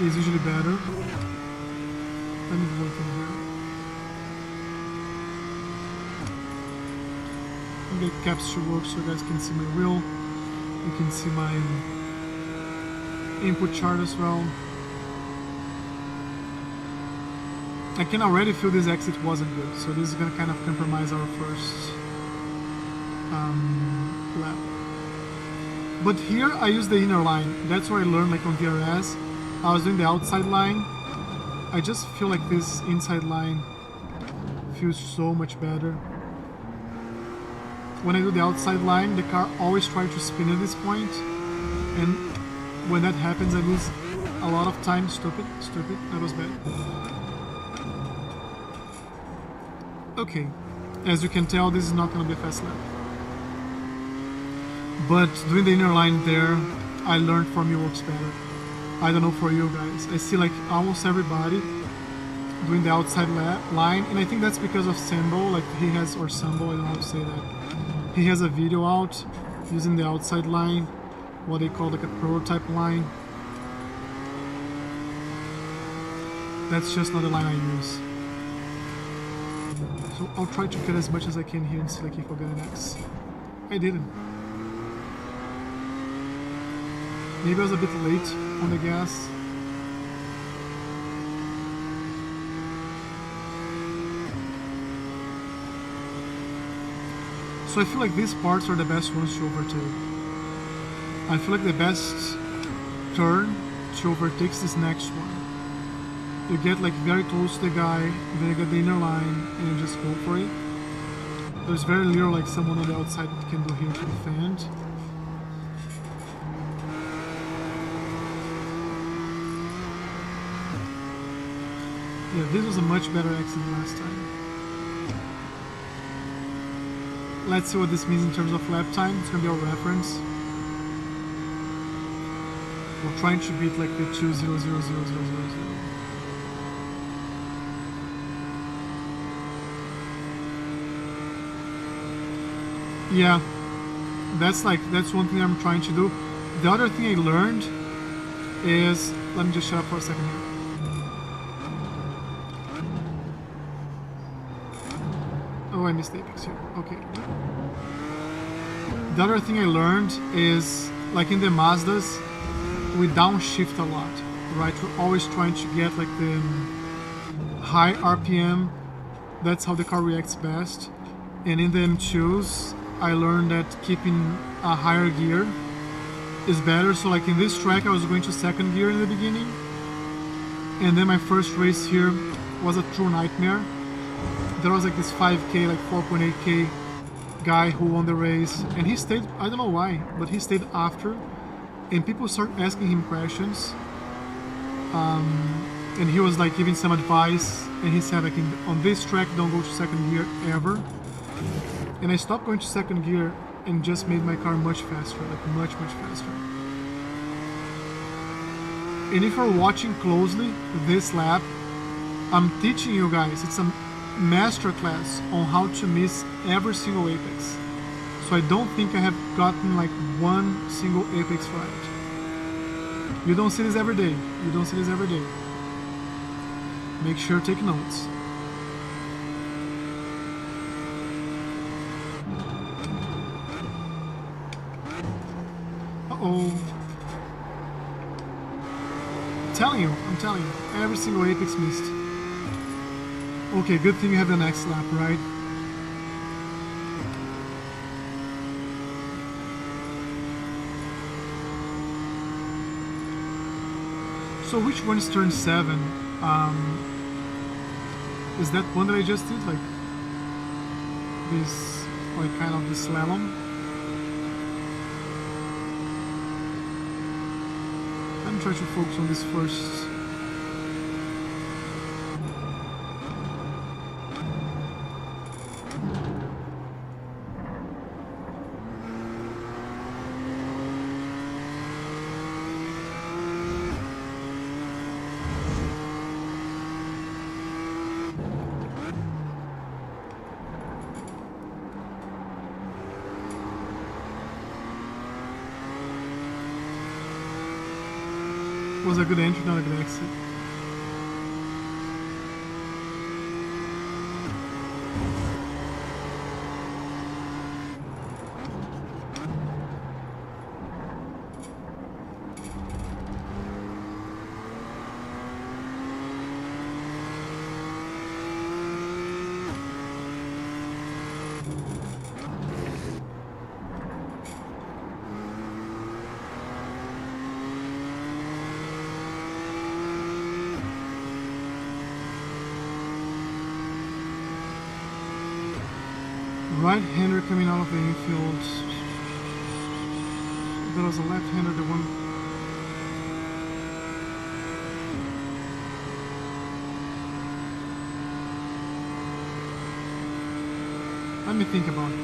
is usually better. Let me do one thing here. I'm gonna get caps to work so you guys can see my wheel. You can see my input chart as well. I can already feel this exit wasn't good, so this is gonna kind of compromise our first lap. But here I use the inner line. That's where I learned, like on DRS, I was doing the outside line. I just feel like this inside line feels so much better. When I do the outside line, the car always tries to spin at this point, and when that happens, I lose a lot of time. Stupid, that was bad. Okay, as you can tell, this is not going to be a fast lap. But doing the inner line there, I learned for me works better. I don't know for you guys. I see like almost everybody doing the outside line, and I think that's because of Sambo, like he has, or Sambo, I don't know how to say that. He has a video out using the outside line, what they call like a prototype line. That's just not the line I use. So I'll try to cut as much as I can here and see like if I'll get an X. I didn't. Maybe I was a bit late on the gas. So I feel like these parts are the best ones to overtake. I feel like the best turn to overtake is this next one. You get like very close to the guy, then you get the inner line, and you just go for it. There's very little like someone on the outside can do here to defend. Yeah, this was a much better exit than last time. Let's see what this means in terms of lap time. It's gonna be our reference. We're trying to beat like the 2:00:00:00. Yeah, that's one thing I'm trying to do. The other thing I learned is, let me just shut up for a second here. Oh, I missed the apex here. Okay. The other thing I learned is, like in the Mazdas, we downshift a lot, right? We're always trying to get like the high RPM. That's how the car reacts best. And in the M2s, I learned that keeping a higher gear is better. So like in this track, I was going to second gear in the beginning. And then my first race here was a true nightmare. There was like this 5K, like 4.8K guy who won the race. And he stayed, I don't know why, but he stayed after. And people started asking him questions. And he was like giving some advice. And he said like, on this track, don't go to second gear ever. And I stopped going to second gear and just made my car much faster, like much faster. And if you're watching closely this lap, I'm teaching you guys, it's a master class on how to miss every single apex. So I don't think I have gotten like one single apex right. You don't see this every day. You don't see this every day. Make sure to take notes. Uh-oh. I'm telling you, every single apex missed. Okay, good thing you have the next lap, right? So which one is turn 7? Is that one that I just did? Like this, like kind of the slalom? I'm trying to focus on this first. Was a good entry, not a good exit. Right-hander coming out of the infield. There was a left-hander, the one. Let me think about it.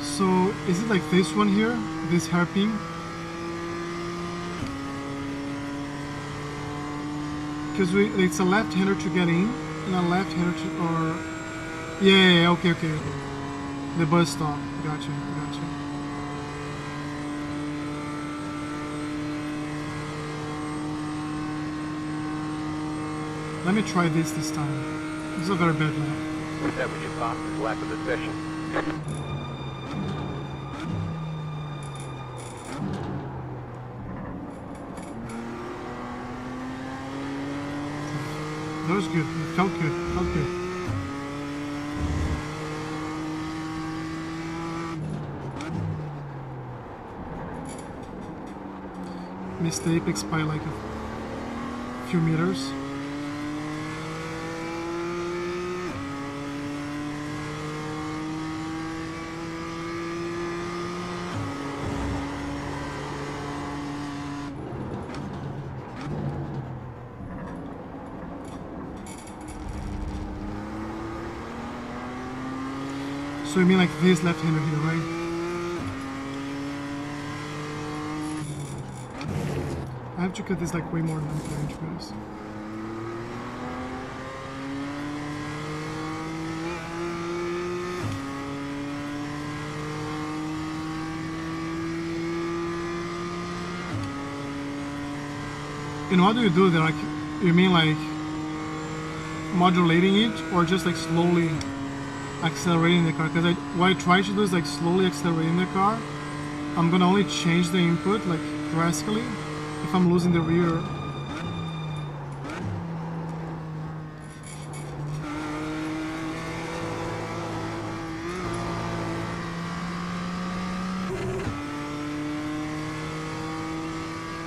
So, is it like this one here? This hairpin? Because it's a left-hander to get in, and a left-hander to, or... Yeah, okay. The bus stop. Gotcha. Let me try this time. This is a very bad lap. That was your fastest lap of the session. that was good. It felt good. Felt good. Missed the apex by like a few meters. So you mean like this left-hander here, right? I have to cut this like way more than 4 inch minutes. And what do you do there? Like, you mean like modulating it, or just like slowly accelerating the car? Because what I try to do is like slowly accelerating the car. I'm gonna only change the input like drastically if I'm losing the rear.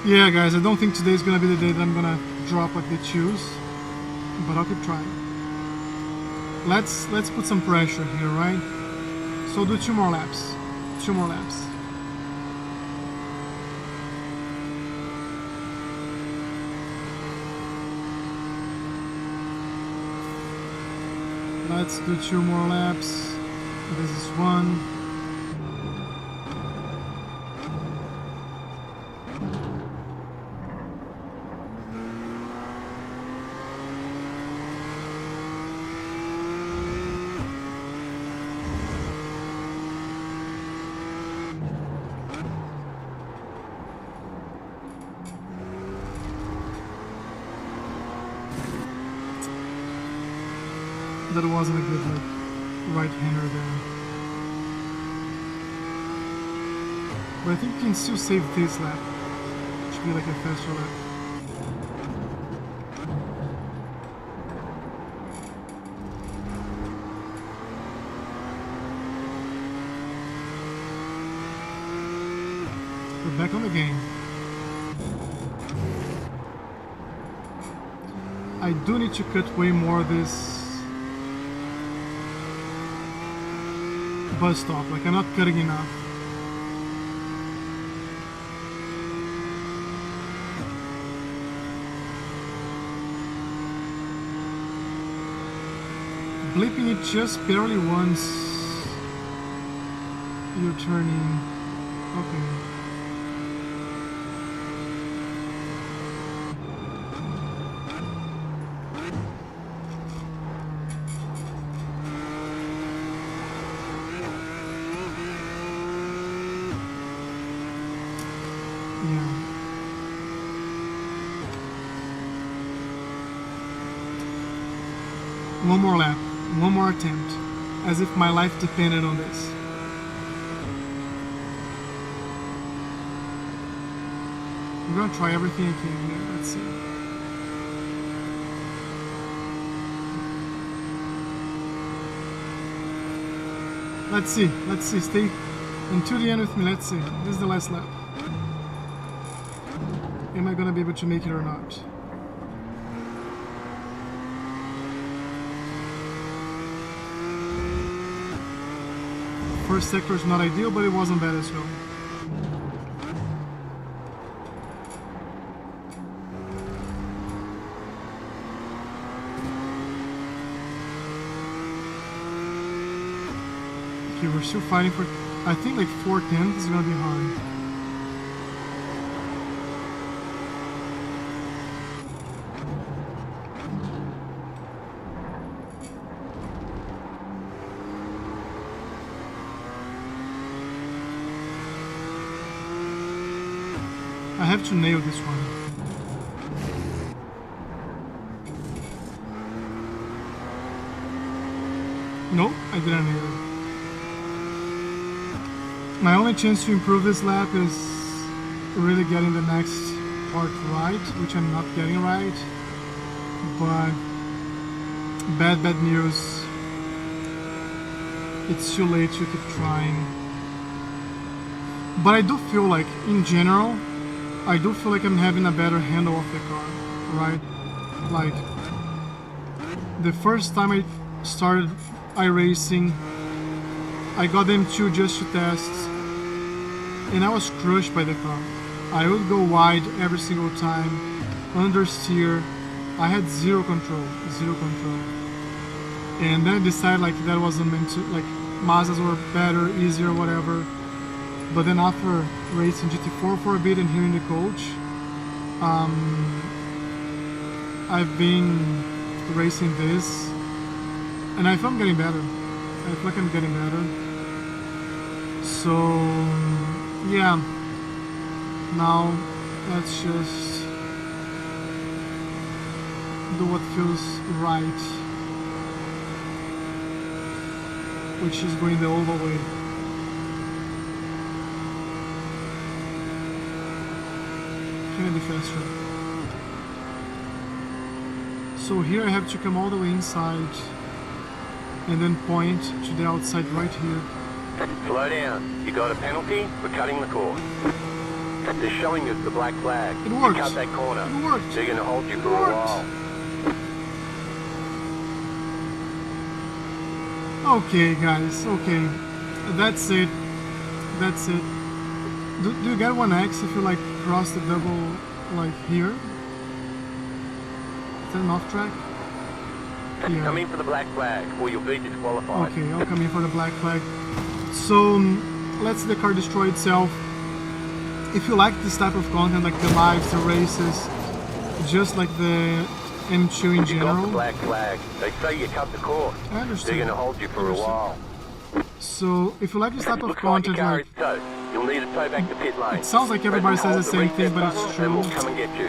Yeah guys, I don't think today's gonna be the day that I'm gonna drop like the choose, but I'll keep trying. Let's put some pressure here, right? So do 2 more laps. 2 more laps. Let's do 2 more laps. This is 1. That wasn't a good like right-hander there. But I think you can still save this lap. It should be like a faster lap. We're back on the game. I do need to cut way more of this bus stop, like I'm not cutting enough. Blipping it just barely once you're turning. Okay. One more lap, one more attempt, as if my life depended on this. I'm gonna try everything I can here, let's see. Let's see, stay until the end with me, let's see. This is the last lap. Am I gonna be able to make it or not? First sector is not ideal, but it wasn't bad as well. Okay, we're still fighting for... I think like 4/10 is gonna be hard. I have to nail this one. Nope, I didn't nail it. My only chance to improve this lap is really getting the next part right, which I'm not getting right. But bad news. It's too late to keep trying. But I do feel like, in general, I do feel like I'm having a better handle of the car, right? Like, the first time I started iRacing, I got the M2 just to test, and I was crushed by the car. I would go wide every single time, understeer. I had zero control. And then I decided like that wasn't meant to, like Mazdas were better, easier, whatever. But then after racing GT4 for a bit and here in the coach, I've been racing this, and I feel I'm getting better. I feel like I'm getting better. So yeah, now let's just do what feels right, which is going the oval way. Can it be faster? So here I have to come all the way inside and then point to the outside right here. Slow down. You got a penalty for cutting the course. They're showing us the black flag. It worked. You cut that corner. It worked. They're going to hold you It for worked. a while. Okay, guys. Okay, that's it. That's it. Do you get 1x if you like cross the double like here? Is that an off track? Yeah. Come in for the black flag or you'll be disqualified. Okay, I'll come in for the black flag. So let's see the car destroy itself. If you like this type of content, like the lives, the races, just like the M2 in You got general. the black flag. They say you cut the course. I understand. They're going to hold you for a while. So if you like this type of Looks like your content, car like is toast. You'll need to tow back to pit lane. it sounds like everybody says the same thing, but it's And we'll true. come and get you.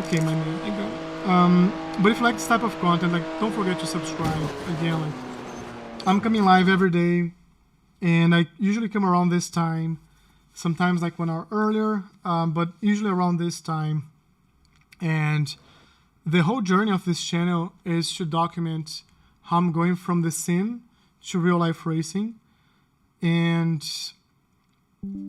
Okay, my man, I got it. But if you like this type of content, like don't forget to subscribe. Again, like I'm coming live every day, and I usually come around this time. Sometimes like 1 hour earlier, but usually around this time. And the whole journey of this channel is to document how I'm going from the sim to real life racing. And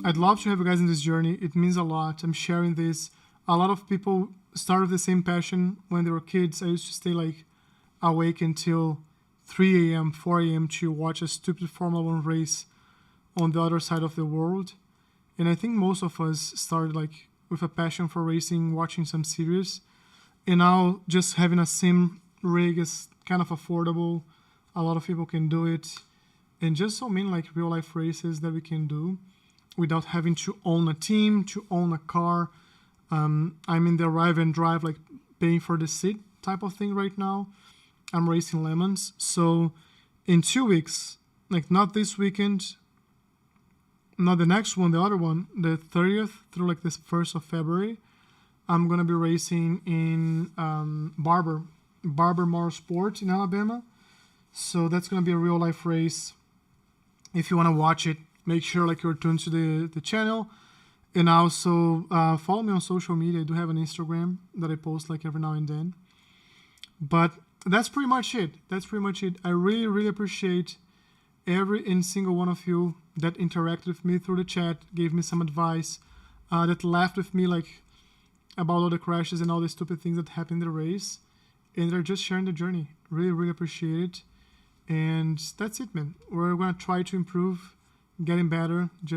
I'd love to have you guys in this journey. It means a lot. I'm sharing this. A lot of people start with the same passion when they were kids. I used to stay like awake until 3 a.m., 4 a.m. to watch a stupid Formula 1 race on the other side of the world. And I think most of us started like with a passion for racing, watching some series. And now just having a sim rig is kind of affordable. A lot of people can do it. And just so many like real life races that we can do without having to own a team, to own a car. I'm in the arrive and drive, like paying for the seat type of thing right now. I'm racing lemons. So in 2 weeks, like not this weekend, not the next one, the other one, the 30th through like this 1st of February, I'm going to be racing in Barber Motorsport in Alabama. So that's going to be a real life race. If you want to watch it, make sure like you're tuned to the channel. And also follow me on social media. I do have an Instagram that I post like every now and then. But that's pretty much it. I really, really appreciate every and single one of you that interacted with me through the chat, gave me some advice, that laughed with me like about all the crashes and all the stupid things that happened in the race. And they're just sharing the journey. Really, really appreciate it. And that's it, man. We're going to try to improve, getting better. Just